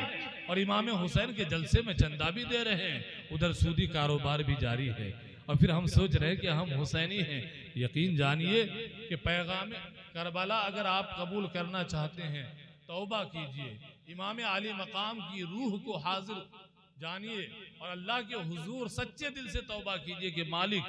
और इमाम हुसैन के जलसे में चंदा भी दे रहे हैं, उधर सूदी कारोबार भी जारी है। और फिर हम सोच रहे हैं कि हम हुसैनी हैं। यकीन जानिए कि पैगाम करबला अगर आप कबूल करना चाहते हैं, तौबा कीजिए, इमाम आली मकाम की रूह को हाजिर जानिए और अल्लाह के हुजूर सच्चे दिल से तौबा कीजिए कि मालिक,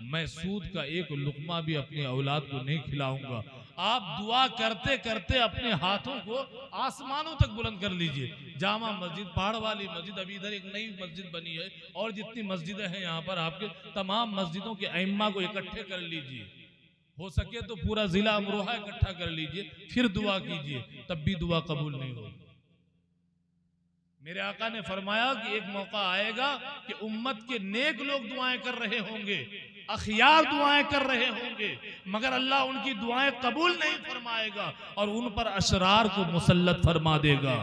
मैं सूद का एक लुकमा भी अपनी औलाद को नहीं खिलाऊंगा। आप दुआ करते करते अपने हाथों को आसमानों तक बुलंद कर लीजिए। जामा मस्जिद, पहाड़ वाली मस्जिद, अभी इधर एक नई मस्जिद बनी है, और जितनी मस्जिदें हैं यहाँ पर, आपके तमाम मस्जिदों के अइम्मा को इकट्ठे कर लीजिए। हो सके तो पूरा जिला अमरोहा इकट्ठा कर लीजिए, फिर दुआ कीजिए, तब भी दुआ कबूल नहीं होगी। मेरे आका ने फरमाया कि एक मौका आएगा कि उम्मत के नेक लोग दुआएं कर रहे होंगे, अखियार दुआएं कर रहे होंगे, मगर अल्लाह उनकी दुआएं कबूल नहीं फरमाएगा और उन पर अशरार को मुसल्लत फरमा देगा,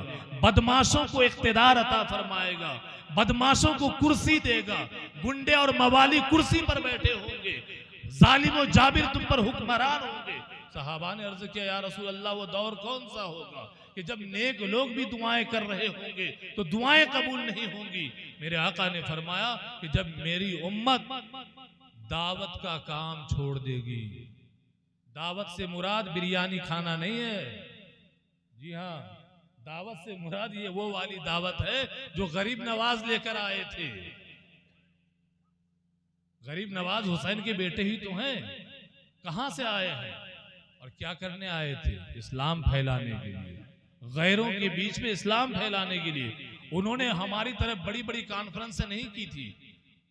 बदमाशों को इख्तिदार अता फरमाएगा, बदमाशों को कुर्सी देगा, गुंडे और मवाली कुर्सी पर बैठे होंगे, जालिम और जाबिर तुम पर हुक्मरान होंगे। सहाबा ने अर्ज किया, या रसूल अल्लाह, वो दौर कौन सा होगा कि जब नेक लोग भी दुआएं कर रहे होंगे तो दुआएं कबूल नहीं होंगी? मेरे आका ने फरमाया कि जब मेरी उम्मत दावत का काम छोड़ देगी। दावत से मुराद बिरयानी खाना नहीं है, जी हाँ, दावत से मुराद ये वो वाली दावत है जो गरीब नवाज लेकर आए थे। गरीब नवाज हुसैन के बेटे ही तो हैं। कहां से आए हैं और क्या करने आए थे? इस्लाम फैलाने के लिए, गैरों के बीच में इस्लाम फैलाने के लिए। उन्होंने हमारी तरफ बड़ी बड़ी कॉन्फ्रेंस नहीं की थी,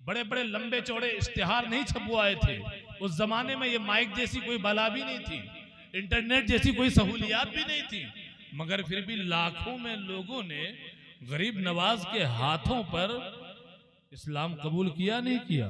बड़े बड़े लंबे चौड़े इश्तिहार नहीं छपवाए थे। उस जमाने में ये माइक जैसी कोई बला भी नहीं थी, इंटरनेट जैसी कोई सहूलियात भी नहीं थी, मगर फिर भी लाखों में लोगों ने गरीब नवाज के हाथों पर इस्लाम कबूल किया नहीं किया?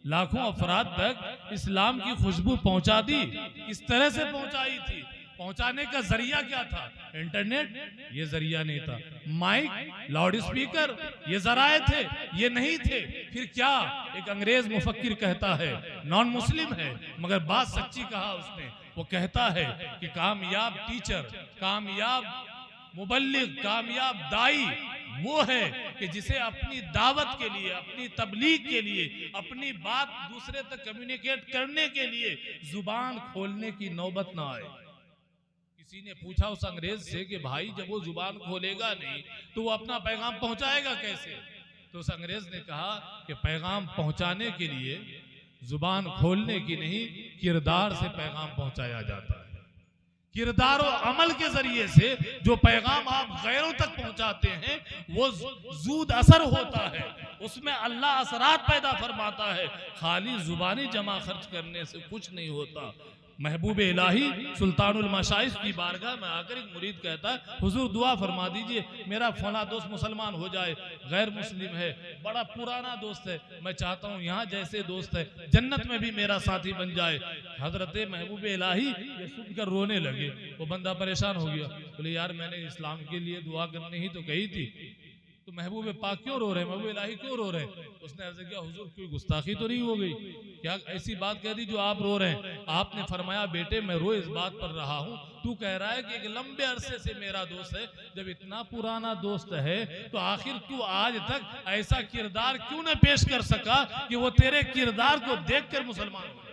लाखों अफराद तक इस्लाम की खुशबू पहुंचा दी। किस तरह से पहुंचाई थी? पहुंचाने का जरिया क्या था? इंटरनेट ये जरिया नहीं था, माइक, लाउड स्पीकर ये जराए थे, ये नहीं थे। फिर क्या? एक अंग्रेज मुफक्किर कहता है, नॉन मुस्लिम है मगर बात सच्ची कहा उसने। वो कहता है कि कामयाब टीचर, कामयाब मुबल्लिग, कामयाब दाई वो है कि जिसे अपनी दावत के लिए, अपनी तबलीग के लिए, अपनी बात दूसरे तक कम्युनिकेट करने के लिए जुबान खोलने की नौबत ना आए। किसी ने पूछा उस अंग्रेज से कि भाई जब वो जुबान खोलेगा नहीं तो वो अपना पैगाम पहुंचाएगा कैसे? तो उस अंग्रेज ने कहा कि पैगाम पहुंचाने के लिए जुबान खोलने की नहीं, किरदार से पैगाम पहुंचाया जाता है। किरदार और अमल के जरिए से जो पैगाम आप गैरों तक पहुंचाते हैं वो जूद असर होता है, उसमें अल्लाह असरात पैदा फरमाता है। खाली जुबानी जमा खर्च करने से कुछ नहीं होता। महबूब इलाही सुल्तानुल मशाइख की बारगाह में आकर एक मुरीद कहता है, हुजूर दुआ फरमा दीजिए मेरा फला दोस्त मुसलमान हो जाए, गैर मुस्लिम है, बड़ा पुराना दोस्त है, मैं चाहता हूँ यहाँ जैसे दोस्त है जन्नत में भी मेरा साथी बन जाए। हजरत महबूब इलाही ये सुनकर रोने लगे। वो बंदा परेशान हो गया, बोले यार मैंने इस्लाम के लिए दुआ करनी ही तो कही थी, तो महबूब पाक क्यों रो रहे हैं, महबूब इलाही क्यों रो रहे हैं? उसने अर्ज किया, हुजूर कोई गुस्ताखी तो नहीं हो गई क्या? ऐसी बात कह दी जो आप रो रहे हैं? आपने फरमाया बेटे मैं रो इस बात पर रहा हूँ, तू कह रहा है कि एक लंबे अरसे से मेरा दोस्त है, जब इतना पुराना दोस्त है तो आखिर तू आज तक ऐसा किरदार क्यों न पेश कर सका कि वो तेरे किरदार को देखकर मुसलमान हो?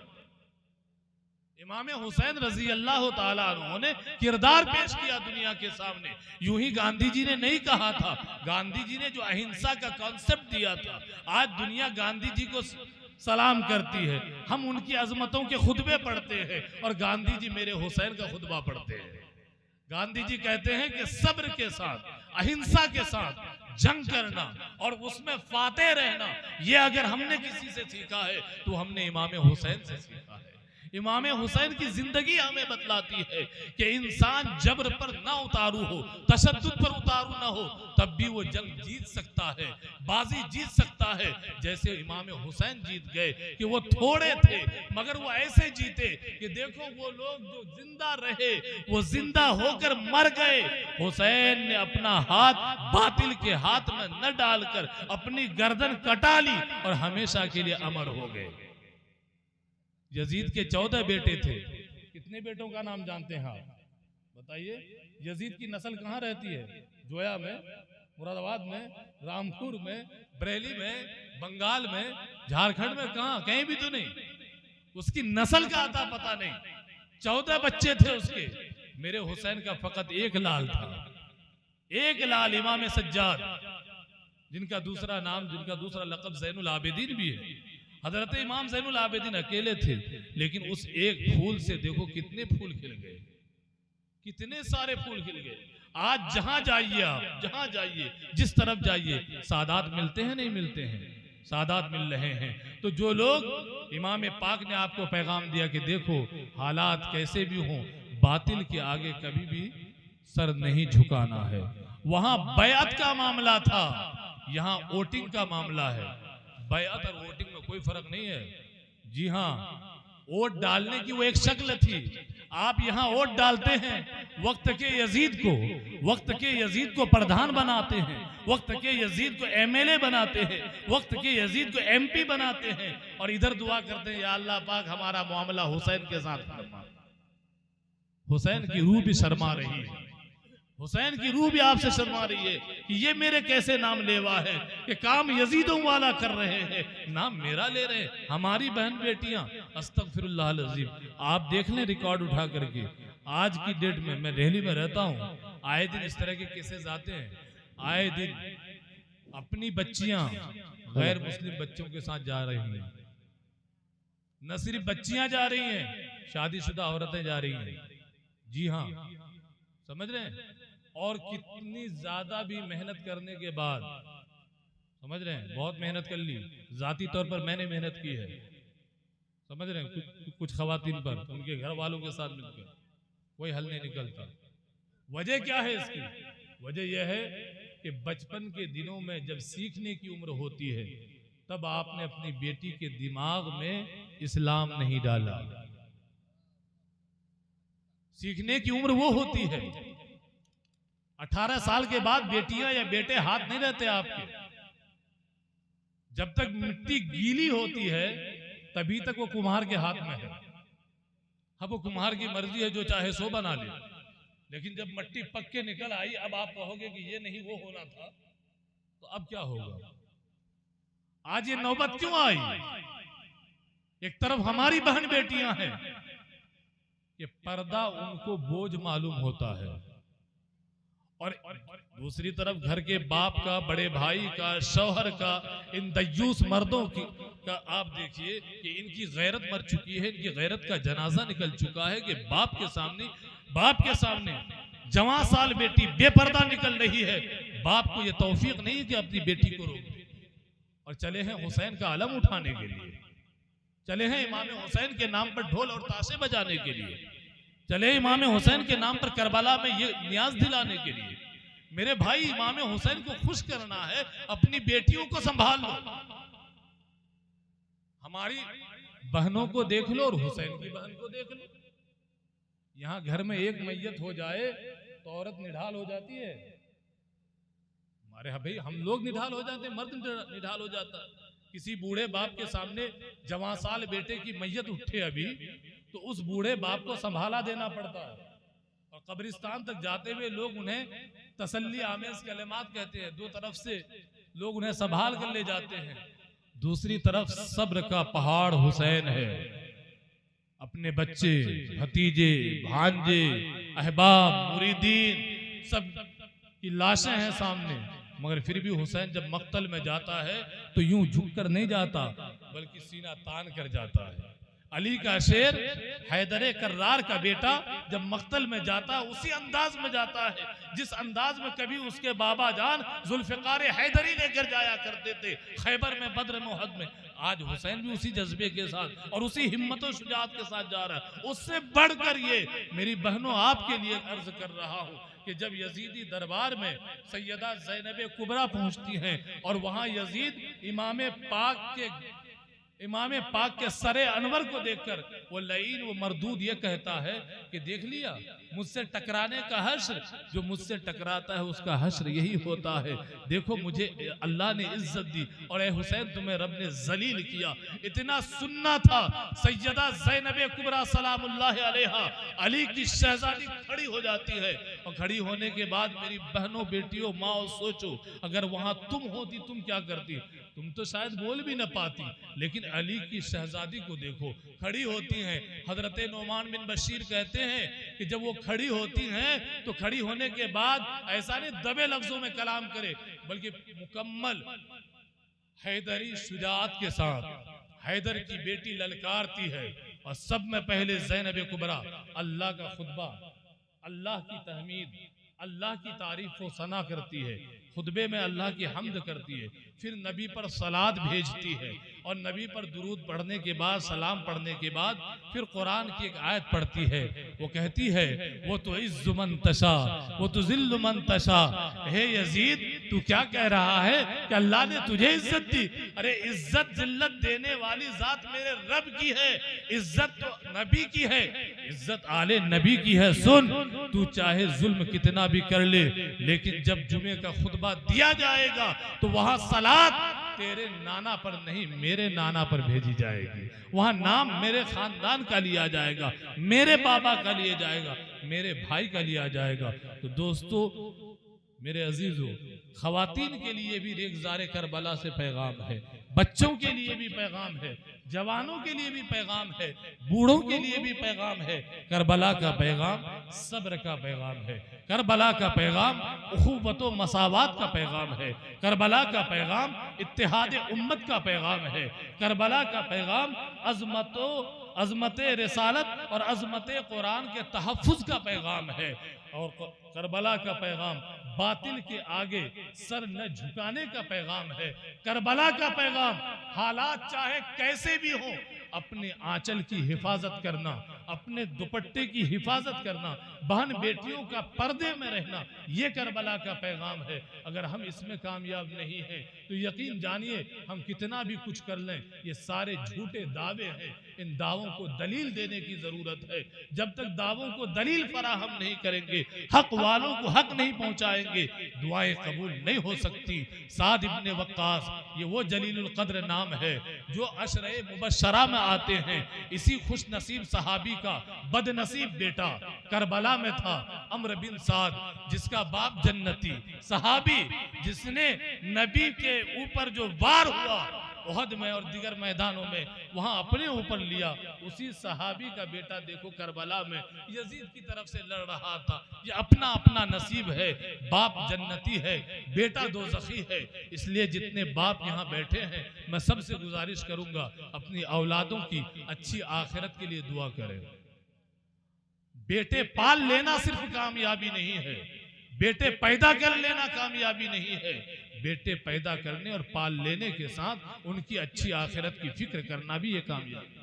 इमाम हुसैन रजी अल्लाह ताला अन्हु ने किरदार पेश किया दुनिया के सामने। यूं ही गांधी जी ने नहीं कहा था, गांधी जी ने जो अहिंसा का कॉन्सेप्ट दिया था, आज दुनिया गांधी जी को सलाम करती है। हम उनकी अजमतों के खुतबे पढ़ते हैं और गांधी जी मेरे हुसैन का खुतबा पढ़ते हैं। गांधी जी कहते हैं कि सब्र के साथ, अहिंसा के साथ जंग करना और उसमें फातेह रहना, ये अगर हमने किसी से सीखा है तो हमने इमाम हुसैन से सीखा है। इमाम हुसैन की जिंदगी हमें बतलाती है कि इंसान जबर पर ना उतारू हो, तशद्दुद पर उतारू ना हो, तब भी वो जंग जीत सकता है, बाजी जीत सकता है। जैसे इमाम हुसैन जीत गए कि वो थोड़े थे मगर वो ऐसे जीते कि देखो वो लोग जो जिंदा रहे वो जिंदा होकर मर गए। हुसैन ने अपना हाथ बातिल के हाथ में न डालकर अपनी गर्दन कटा ली और हमेशा के लिए अमर हो गए। यजीद के 14 बेटे थे। कितने बेटों का नाम जानते हैं आप? बताइए। यजीद की नस्ल कहाँ रहती है? जोया में, मुरादाबाद में, रामपुर में, बरेली में, बंगाल में, झारखंड में, कहाँ? कहीं भी तो नहीं। उसकी नस्ल का आता पता नहीं। 14 बच्चे थे उसके। मेरे हुसैन का फकत एक लाल था, एक लाल इमाम सज्जाद, जिनका दूसरा नाम, जिनका दूसरा लक़ब ज़ैनुल आबिदीन भी है। हजरत इमाम ज़ैनुल आबिदीन अकेले थे, लेकिन उस एक फूल से देखो कितने फूल खिल गए, कितने सारे फूल खिल गए। आज जहां जाइए, आप जहां जाइए, जिस तरफ जाइए, सादात मिलते हैं नहीं मिलते हैं? सादात मिल रहे हैं। तो जो लोग, इमाम पाक ने आपको पैगाम दिया कि देखो हालात कैसे भी हों, बातिल के आगे कभी भी सर नहीं झुकाना है। वहां बैअत का मामला था, यहां वोटिंग का मामला है। बैअत और वोटिंग में कोई फर्क नहीं है। जी हाँ, वोट डालने की वो एक शक्ल थी। आप यहाँ वोट डालते हैं, वक्त के यजीद को प्रधान बनाते हैं, वक्त के यजीद को एमएलए बनाते हैं, वक्त के यजीद को एमपी बनाते हैं और इधर दुआ करते हैं या अल्लाह पाक हमारा मामला हुसैन के साथ फरमा। हुसैन की रूह भी शर्मा रही है, हुसैन की रूह भी आपसे शर्मा रही है कि ये मेरे कैसे नाम लेवा है कि काम यजीदों वाला कर रहे हैं, नाम मेरा ले रहे हैं। हमारी बहन बेटियां, अस्तगफिरुल्लाह अज़ीम, आप देख लें रिकॉर्ड उठा करके। आज की डेट में मैं दिल्ली में रहता हूँ, आए दिन इस तरह के केसेस आते हैं। आए दिन अपनी बच्चियां गैर मुस्लिम बच्चों के साथ जा रही हैं। न सिर्फ बच्चियां जा रही हैं, शादीशुदा औरतें जा रही हैं। जी हाँ, समझ रहे हैं? और कितनी ज्यादा भी मेहनत करने के बाद, समझ रहे हैं, बहुत मेहनत कर ली, जाती तौर पर मैंने मेहनत की है, समझ रहे हैं, कुछ खवातीन पर उनके घर वालों के साथ मिलकर कोई हल नहीं निकलता। वजह क्या है इसकी? वजह यह है कि बचपन के दिनों में जब सीखने की उम्र होती है तब आपने अपनी बेटी के दिमाग में इस्लाम नहीं डाला। सीखने की उम्र वो होती है, 18 साल के बाद बेटियां या बेटे हाथ नहीं रहते आपके। जब तक मिट्टी गीली होती है तभी तक वो कुम्हार के हाथ में है। अब वो कुम्हार की मर्जी है, जो चाहे सो बना ले। लेकिन जब मिट्टी पक के निकल आई, अब आप कहोगे कि ये नहीं वो होना था, अब क्या होगा? आज ये नौबत क्यों आई? एक तरफ हमारी बहन बेटियां हैं कि पर्दा उनको बोझ मालूम होता है, और दूसरी तरफ घर के बाप का, बड़े भाई का, शौहर का, इन दय्यूस मर्दों की का आप देखिए कि इनकी गैरत मर चुकी है, इनकी गैरत का जनाजा निकल चुका है कि बाप के सामने जवां साल बेटी बेपर्दा निकल रही है, बाप को यह तौफीक नहीं है कि अपनी बेटी को रोक दे, और चले हैं हुसैन का अलम उठाने के लिए, चले हैं इमाम हुसैन के नाम पर ढोल और ताशे बजाने के लिए, चले इमाम हुसैन के नाम पर करबला में ये न्याज दिलाने के लिए। मेरे भाई, इमाम हुसैन को खुश करना है, अपनी बेटियों को संभाल लो, हमारी बहनों को देख लो और हुसैन की बहन को देख लो। यहां घर में एक मैयत हो जाए तो औरत निढाल हो जाती है, हमारे भाई हम लोग निढाल हो जाते हैं, मर्द निढाल हो जाता है। किसी बूढ़े बाप के सामने जवां साल बेटे की मैयत उठे अभी, तो उस बूढ़े बाप को संभाला देना पड़ता है, और कब्रिस्तान तक जाते हुए लोग उन्हें तसल्ली आमेज कलिमात कहते हैं, दो तरफ से लोग उन्हें संभाल कर ले जाते हैं, दूसरी तरफ सब्र का पहाड़ हुसैन है। अपने बच्चे, भतीजे, भांजे, अहबाब, मुरीदीन सब की लाशें हैं सामने, मगर फिर भी हुसैन जब मक्तल में जाता है तो यूं झुककर नहीं जाता, बल्कि सीना तान कर जाता है। अली का शेर, हैदरे कर्रार का बेटा जब मक्तल में जाता है उसी अंदाज में जाता है जिस अंदाज में कभी उसके बाबा जान जुल्फिकार हैदरी लेकर जाया करते थे खैबर में, बद्र में, उहद में। आज हुसैन भी उसी जज्बे के साथ और उसी हिम्मत और शुजाअत के साथ जा रहा है। उससे बढ़कर ये मेरी बहनों आपके लिए अर्ज कर रहा हूं कि जब यजीदी दरबार में सैयदा ज़ैनब कुबरा पहुंचती हैं और वहां यजीद इमाम पाक के सरे अनवर को देखकर वो लईन, वो मरदूद ये कहता है कि देख लिया, मुझसे टकराने का हश्र, जो मुझसे टकराता है उसका हश्र यही होता है। देखो मुझे अल्लाह ने इज्जत दी और ए हुसैन तुम्हें रब ने जलील किया। इतना सुनना था। सैयदा ज़ैनब कुबरा सलामुल्लाह अलैहा, अली की शहजादी खड़ी हो जाती है, और खड़ी होने के बाद मेरी बहनों, बेटियों, माओ, सोचो अगर वहां तुम होती तुम क्या करती? तुम तो शायद बोल भी न पाती, लेकिन अली की शहजादी को देखो, खड़ी होती हैं। हजरत नोमान बिन बशीर कहते हैं कि जब वो खड़ी होती हैं तो खड़ी होने के बाद ऐसा नहीं दबे लफ्जों में कलाम करे, बल्कि मुकम्मल हैदरी शुजाअत के साथ हैदर की बेटी ललकारती है, और सब में पहले ज़ैनब कुबरा अल्लाह का खुतबा, अल्लाह की तहमीद, अल्लाह की तारीफ व सना करती है, खुतबे में अल्लाह की हम्द करती है, फिर नबी पर सलात भेजती है, और नबी पर दुरूद पढ़ने के बाद, सलाम पढ़ने के बाद फिर कुरान की एक आयत पढ़ती है। वो कहती है, वो तो इज़्ज़ु मन तशा वो तो ज़िल्लु मन तशा। हे यजीद, तू क्या कह रहा है कि अल्लाह ने तुझे इज्जत दी? अरे इज्जत जिल्लत देने वाली जात मेरे रब की है, इज्जत तो नबी की है, इज्जत आले नबी की है। सुन, तू चाहे जुल्म कितना भी कर ले, लेकिन जब जुमे का खुतबा दिया जाएगा तो वहां सलात तेरे नाना पर नहीं, मेरे नाना पर भेजी जाएगी। वहां नाम मेरे खानदान का लिया जाएगा, मेरे बाबा का लिया जाएगा, मेरे भाई का लिया जाएगा। तो दोस्तों, मेरे अजीजों, खवातीन के लिए भी रेगज़ारे करबला से पैगाम है, बच्चों के लिए भी पैगाम है, जवानों के लिए भी पैगाम है, बूढ़ों के लिए भी पैगाम है। करबला का पैगाम सब्र का पैगाम है, करबला का पैगाम उखुवत व मसावात का पैगाम है, करबला का पैगाम इत्तेहाद उम्मत का पैगाम है, करबला का पैगाम अज़मत रिसालत और अज़मत कुरान के तहफ़्फ़ुज़ का पैगाम है, और करबला का पैगाम बातिल के आगे सर न झुकाने का पैगाम है। करबला का पैगाम हालात चाहे कैसे भी हो, अपने आंचल की हिफाजत करना, अपने दुपट्टे की हिफाजत करना, बहन बेटियों का पर्दे में रहना, ये करबला का पैगाम है। अगर हम इसमें कामयाब नहीं हैं तो यकीन जानिए हम कितना भी कुछ कर लें, ये सारे झूठे दावे हैं, इन दावों को दलील देने की जरूरत है। जब तक दावों को दलील फराहम नहीं करेंगे, हक वालों को हक नहीं पहुंचाएंगे, दुआएं कबूल नहीं हो सकती। साद इब्ने वक्कास, ये वो जलीलुल कद्र नाम है जो अशरे मुबशरा में आते हैं। इसी खुश नसीब सहाबी का बदनसीब बेटा करबला में था, अम्र बिन साद, जिसका बाप जन्नती सहाबी, जिसने नबी के ऊपर जो वार हुआ उहद में और दीगर मैदानों में, वहां अपने ऊपर लिया। उसी सहाबी का बेटा देखो करबला में यजीद की तरफ से लड़ रहा था। ये अपना अपना नसीब है। बाप जन्नती है, बेटा दोज़खी है। इसलिए जितने बाप यहाँ बैठे हैं, मैं सबसे गुजारिश करूंगा अपनी औलादों की अच्छी आखिरत के लिए दुआ करें। बेटे पाल लेना सिर्फ कामयाबी नहीं है, बेटे पैदा कर लेना कामयाबी नहीं है। बेटे पैदा करने और पाल लेने के साथ उनकी अच्छी आखिरत की फिक्र करना भी ये कामयाबी।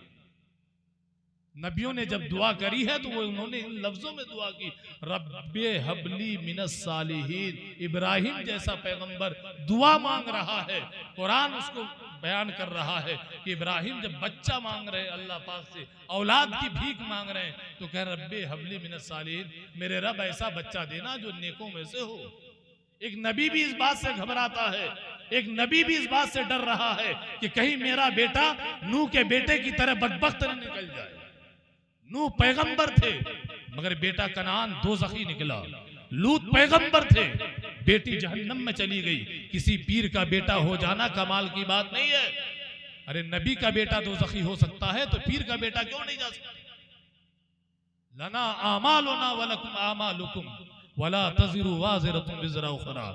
नबियों ने जब दुआ करी है तो वो उन्होंने इन लफ्जों में दुआ की, रब्बे हबली मिनस सालिहीन। इब्राहिम जैसा पैगंबर दुआ मांग रहा है, कुरान उसको बयान कर रहा है कि इब्राहिम जब बच्चा मांग रहे अल्लाह पाक से, औलाद की भीख मांग रहे हैं, तो कह रहे रब्बे हबली मिनस सालिहीन, मेरे रब ऐसा बच्चा देना जो नेकों में से हो। एक नबी भी इस बात से घबराता है, एक नबी भी इस बात से डर रहा है कि कहीं मेरा बेटा नूह के बेटे की तरह बदबख्त न निकल जाए। नूह पैगंबर थे मगर बेटा कनान दोज़खी निकला। लूत पैगंबर थे, बेटी जहन्नम में चली गई। किसी पीर का बेटा हो जाना कमाल की बात नहीं है। अरे नबी का बेटा दोज़खी हो सकता है तो पीर का बेटा क्यों नहीं जा सकता? लना आमालुना वलकुम आमालुकुम वला तज़िरु वाज़िरतुन विज़रा उख़रा।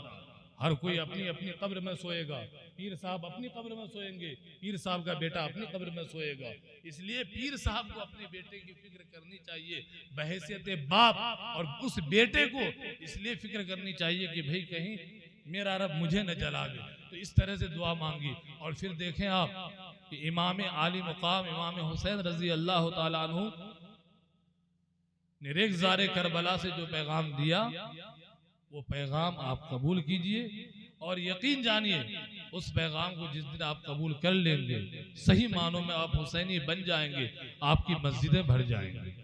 हर कोई अपनी अपनी कब्र में सोएगा। पीर साहब अपनी कब्र में सोएंगे, पीर साहब का बेटा अपनी कब्र में सोएगा। इसलिए पीर साहब को अपने बेटे की फिक्र करनी चाहिए बहैसियत बाप, और उस बेटे को इसलिए फिक्र करनी चाहिए कि भाई कहीं मेरा रब मुझे न जला दे। तो इस तरह से दुआ मांगी। और फिर देखें आप कि इमाम आली मुकाम इमाम हुसैन रजी अल्लाह तआला अन्हु ने रेज़ारे करबला से जो पैगाम दिया, वो पैगाम आप कबूल कीजिए और यकीन जानिए उस पैगाम को जिस दिन आप कबूल कर लेंगे, सही मानों में आप हुसैनी बन जाएंगे, आपकी मस्जिदें भर जाएंगी।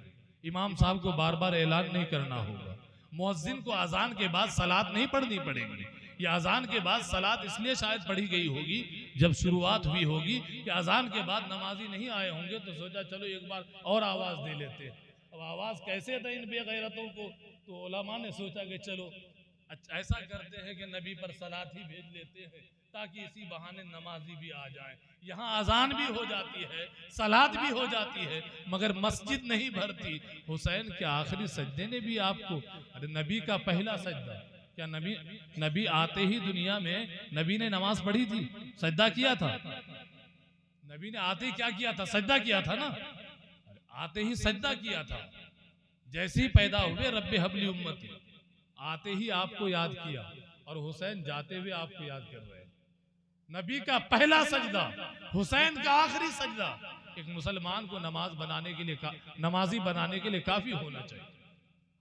इमाम साहब को बार बार ऐलान नहीं करना होगा। मुअज्जिन को अजान के बाद सलात नहीं पढ़नी पड़ेगी। ये अजान के बाद सलात इसलिए शायद पढ़ी गई होगी जब शुरुआत हुई होगी कि अजान के बाद नमाजी नहीं आए होंगे, तो सोचा चलो एक बार और आवाज दे लेते हैं। अब आवाज कैसे दें इन बेगैरतों को? तो उलमा ने सोचा कि चलो ऐसा करते हैं कि नबी पर सलात ही भेज लेते हैं ताकि इसी बहाने नमाजी भी आ जाए। यहाँ अजान भी हो जाती है, सलात भी हो जाती है, मगर मस्जिद नहीं भरती। हुसैन के आखिरी सजदे ने भी आपको, अरे नबी का पहला सजदा, क्या नबी आते ही दुनिया में नबी ने नमाज पढ़ी थी, सजदा किया था? नबी ने आते ही क्या किया था? सजदा किया था ना। आते ही सजदा किया था। जैसे ही पैदा हुए रब्बे हबली उम्मती, आते ही आपको याद किया, और हुसैन जाते हुए आपको याद कर रहे हैं। नबी का पहला सजदा, हुसैन का आखिरी सजदा। एक मुसलमान को नमाजी बनाने के लिए काफी होना चाहिए।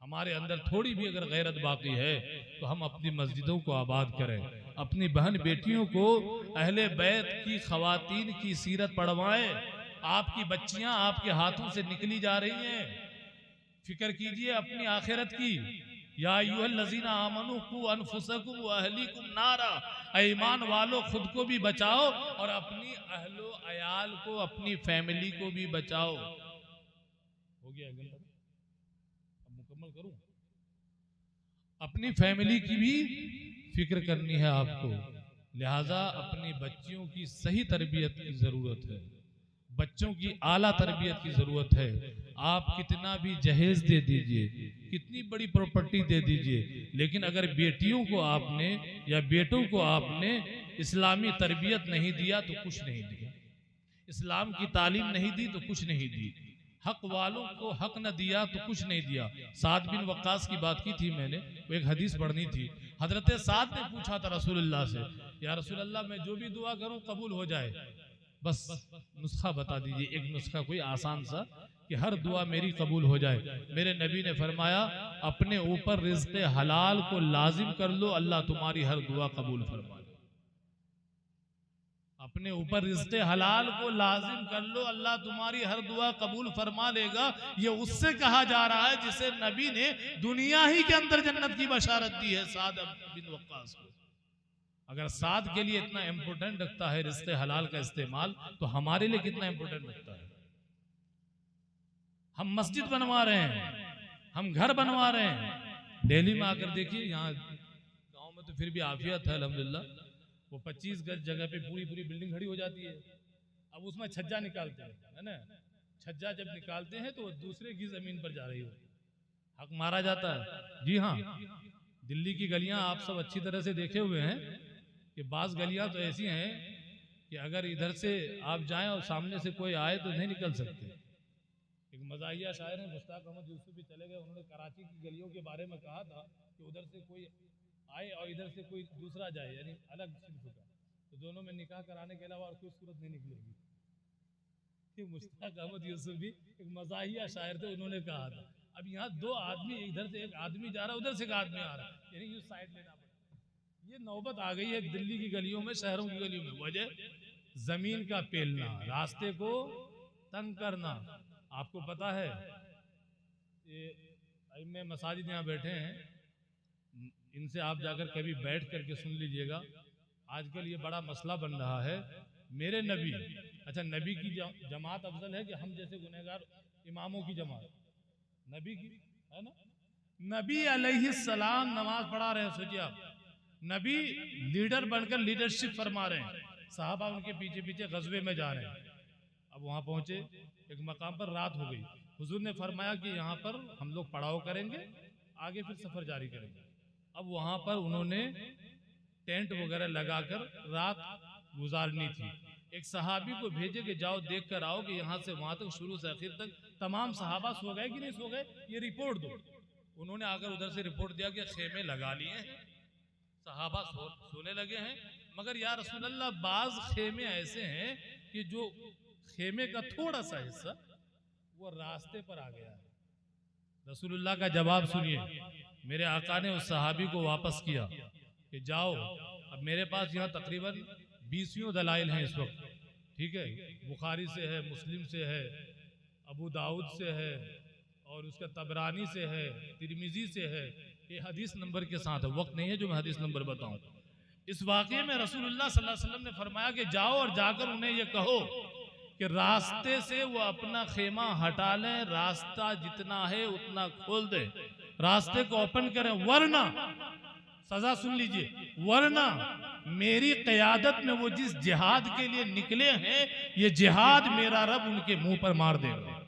हमारे अंदर थोड़ी भी अगर गैरत बाकी है तो हम अपनी मस्जिदों को आबाद करें, अपनी बहन बेटियों को अहले बैत की खवातीन की सीरत पढ़वाएं। आपकी बच्चियां आपके हाथों से निकली जा रही हैं, फिक्र कीजिए अपनी आखिरत की। या अय्युहल्लज़ीना आमनू कू अनफुसकुम व अहलीकुम नारा, ईमान वालों खुद को भी बचाओ और अपनी अहलो अयाल को, अपनी फैमिली को भी बचाओ। हो गया घंटा, अब मुकम्मल करूं। अपनी फैमिली की भी फिक्र करनी है आपको, लिहाजा अपनी बच्चियों की सही तरबियत की जरूरत है, बच्चों की आला तरबियत की जरूरत है। आप कितना भी जहेज दे दीजिए, कितनी बड़ी प्रॉपर्टी दे दीजिए, लेकिन अगर बेटियों को आपने या बेटों को आपने इस्लामी तरबियत नहीं दिया तो कुछ नहीं दिया, इस्लाम की तालीम नहीं दी तो कुछ नहीं दी, हक वालों को हक न दिया तो कुछ नहीं दिया। साद बिन वक्कास की बात की थी मैंने, वो एक हदीस पढ़नी थी। हजरत साद ने पूछा था रसूलुल्लाह से, या रसूलल्लाह मैं जो भी दुआ करूं कबूल हो जाए, बस नुस्खा बता दीजिए, एक नुस्खा कोई आसान सा कि हर दुआ मेरी कबूल हो जाए। मेरे नबी ने फरमाया, अपने ऊपर रिज़्क़े हलाल को लाजिम कर लो, अल्लाह तुम्हारी हर दुआ कबूल फरमा ले। अपने ऊपर रिज़्क़े हलाल को लाजिम कर लो, अल्लाह तुम्हारी हर दुआ कबूल फरमा लेगा। ये उससे कहा जा रहा है जिसे नबी ने दुनिया ही के अंदर जन्नत की बशारत दी है, साद बिन वक्कास को। अगर साद के लिए इतना इंपॉर्टेंट रखता है रिज़्क़े हलाल का इस्तेमाल, तो हमारे लिए कितना इंपॉर्टेंट रखता है। हम मस्जिद बनवा रहे हैं, हम घर बनवा रहे हैं। दिल्ली में आकर देखिए, यहाँ गांव में तो फिर भी आफियत है अल्हम्दुलिल्लाह, वो 25 गज जगह पे पूरी पूरी बिल्डिंग खड़ी हो जाती है। अब उसमें छज्जा निकालते हैं, है ना। छज्जा जब निकालते हैं तो वो दूसरे की जमीन पर जा रही हो, हक मारा जाता है। जी हाँ, दिल्ली की गलियां आप सब अच्छी तरह से देखे हुए हैं कि बाज़ गलियां तो ऐसी हैं कि अगर इधर से आप जाएं और सामने से कोई आए तो नहीं निकल सकते। एक मज़ाहिया शायर हैं मुश्ताक अहमद यूसुफ भी चले गए, उन्होंने कराची की गलियों के बारे में कहा था कि उधर से कोई आए और इधर से कोई दूसरा जाए, यानी अलग सिर्फ का, तो दोनों में निकाह कराने के अलावा और कोई सूरत नहीं निकलेगी। कि मुश्ताक अहमद यूसुफ भी एक मज़ाहिया शायर थे, उन्होंने कहा था। अब यहाँ दो आदमी, इधर से एक आदमी जा रहा है, उधर से एक आदमी आ रहा है, यानी यूँ साइड लेना पड़ेगा। ये नौबत आ गई है दिल्ली की गलियों में, शहरों की गलियों में। वजह जमीन का पेलना, रास्ते को तंग करना। आपको पता है ये इमाम मसाजिद यहाँ बैठे हैं, इनसे आप जाकर कभी बैठ करके सुन लीजिएगा। आजकल ये बड़ा मसला बन रहा है, मेरे नबी, अच्छा नबी की जमात अफजल है कि हम जैसे गुनहगार इमामों की जमात? नबी की है ना। नबी अलैहिस्सलाम नमाज पढ़ा रहे हैं, सोचिए आप, नबी लीडर बनकर लीडरशिप फरमा रहे हैं, साहबा उनके पीछे पीछे गज़वे में जा रहे हैं। अब वहाँ पहुंचे, एक मकाम पर रात हो गई, हुजूर ने फरमाया कि यहाँ पर हम लोग पड़ाव करेंगे, आगे फिर सफर जारी करेंगे। अब वहाँ पर उन्होंने टेंट वगैरह लगाकर रात गुजारनी थी। एक सहाबी को भेजे कि जाओ देख कर आओ कि यहाँ से वहाँ तक, शुरू से आखिर तक तमाम सहाबा सो गए कि नहीं सो गए, ये रिपोर्ट दो। उन्होंने आकर उधर से रिपोर्ट दिया कि खेमे लगा लिए हैं, सहाबा सोने लगे हैं, मगर या रसूल अल्लाह बाज खेमे ऐसे हैं कि जो खेमे का थोड़ा सा हिस्सा वो रास्ते पर आ गया है। रसूलुल्लाह का जवाब सुनिए, मेरे आका ने उस सहाबी को वापस किया कि जाओ, अब मेरे पास यहाँ तकरीबन 20 दलाइल हैं इस वक्त, ठीक है, बुखारी से है, मुस्लिम से है, अबू दाऊद से है, और उसका तबरानी से है, तिरमिजी से है, ये हदीस नंबर के साथ है। वक्त नहीं है जो मैं हदीस नंबर बताऊं। इस वाक़े में रसूलुल्लाह सल्लल्लाहु अलैहि वसल्लम ने फरमाया कि जाओ और जाकर उन्हें ये कहो कि रास्ते से वो अपना खेमा हटा लें, रास्ता जितना है उतना खोल दे, रास्ते को ओपन करें, वरना सजा सुन लीजिए, वरना मेरी क़यादत में वो जिस जिहाद के लिए निकले हैं, ये जिहाद मेरा रब उनके मुंह पर मार देगा।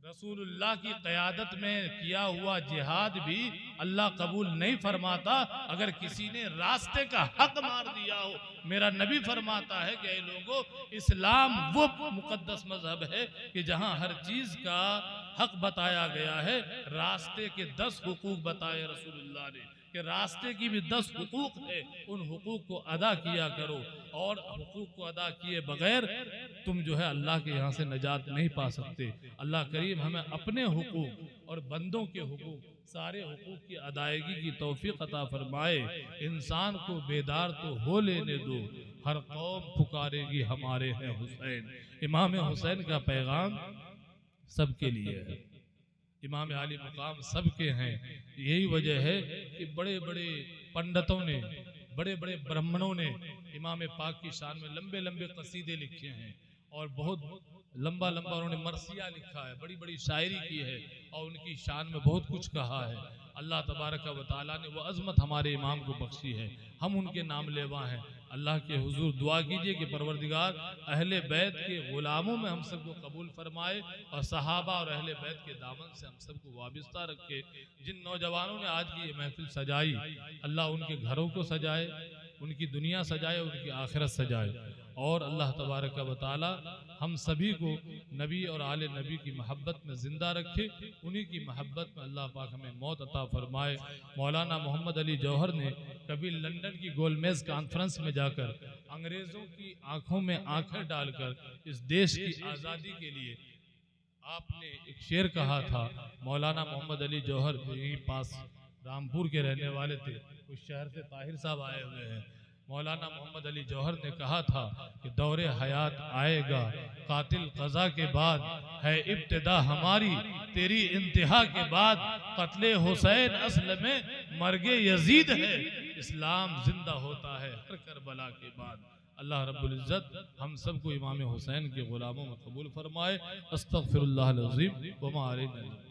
रसूलुल्लाह की क़यादत में किया हुआ जिहाद भी अल्लाह कबूल नहीं फरमाता अगर किसी ने रास्ते का हक मार दिया हो। मेरा नबी फरमाता है कि ऐ लोगों, इस्लाम वो मुकद्दस मजहब है कि जहां हर चीज का हक बताया गया है। रास्ते के 10 हुकूक बताए रसूलुल्लाह ने कि रास्ते की भी 10 हुकूक है, उन हुकूक को अदा किया करो, और हुकूक को अदा किए बगैर तुम जो है अल्लाह के यहाँ से नजात नहीं पा सकते। अल्लाह करीम हमें अपने हुकूक और बंदों के हुकूक, सारे हुकूक की अदायगी की तौफीक अता फरमाए। इंसान को बेदार तो हो लेने दो, हर कौम पुकारेगी हमारे हैं हुसैन। इमाम हुसैन का पैगाम सबके लिए है, इमाम आली मुकाम सबके हैं। यही वजह है कि बड़े बड़े पंडितों ने, बड़े बड़े ब्राह्मणों ने इमाम पाक की शान में लंबे लंबे कसीदे लिखे हैं, और बहुत लंबा लंबा उन्होंने मरसिया लिखा है, बड़ी बड़ी शायरी की है, और उनकी शान में बहुत कुछ कहा है। अल्लाह तबारक व तआला ने वो अज़मत हमारे इमाम को बख्शी है, हम उनके नाम लेवा हैं। अल्लाह के हुजूर दुआ कीजिए कि परवरदिगार अहले बैत के ग़ुलामों में हम सबको कबूल फरमाए, और सहाबा और अहले बैत के दामन से हम सबको वाबिस्ता रखे। जिन नौजवानों ने आज की ये महफिल सजाई, अल्लाह उनके घरों को सजाए, उनकी दुनिया सजाए, उनकी आखिरत सजाए, और अल्लाह तबारक व तआला हम सभी को नबी और आले नबी की मोहब्बत में ज़िंदा रखे। उन्हीं की मोहब्बत में अल्लाह पाक हमें मौत अता फरमाए। मौलाना मोहम्मद अली जौहर ने कभी लंदन की गोलमेज कॉन्फ्रेंस में जाकर अंग्रेज़ों की आंखों में आंखें डालकर इस देश की आज़ादी के लिए आपने एक शेर कहा था। मौलाना मोहम्मद अली जौहर जो यहीं पास रामपुर के रहने वाले थे, उस शहर से ताहिर साहब आए हुए हैं, मौलाना मोहम्मद अली जौहर ने कहा था कि दौरे हयात आएगा, कातिल कज़ा के बाद है इब्तिदा हमारी, तेरी इंतहा के बाद कत्ले हुसैन असल में मर्गे यजीद है, इस्लाम जिंदा होता है हर करबला के बाद। अल्लाह रब्बुल इज्जत हम सबको इमाम हुसैन के गुलामों में कबूल फरमाए। अस्तगफिरुल्लाह अल अज़ीम व मा अलैना।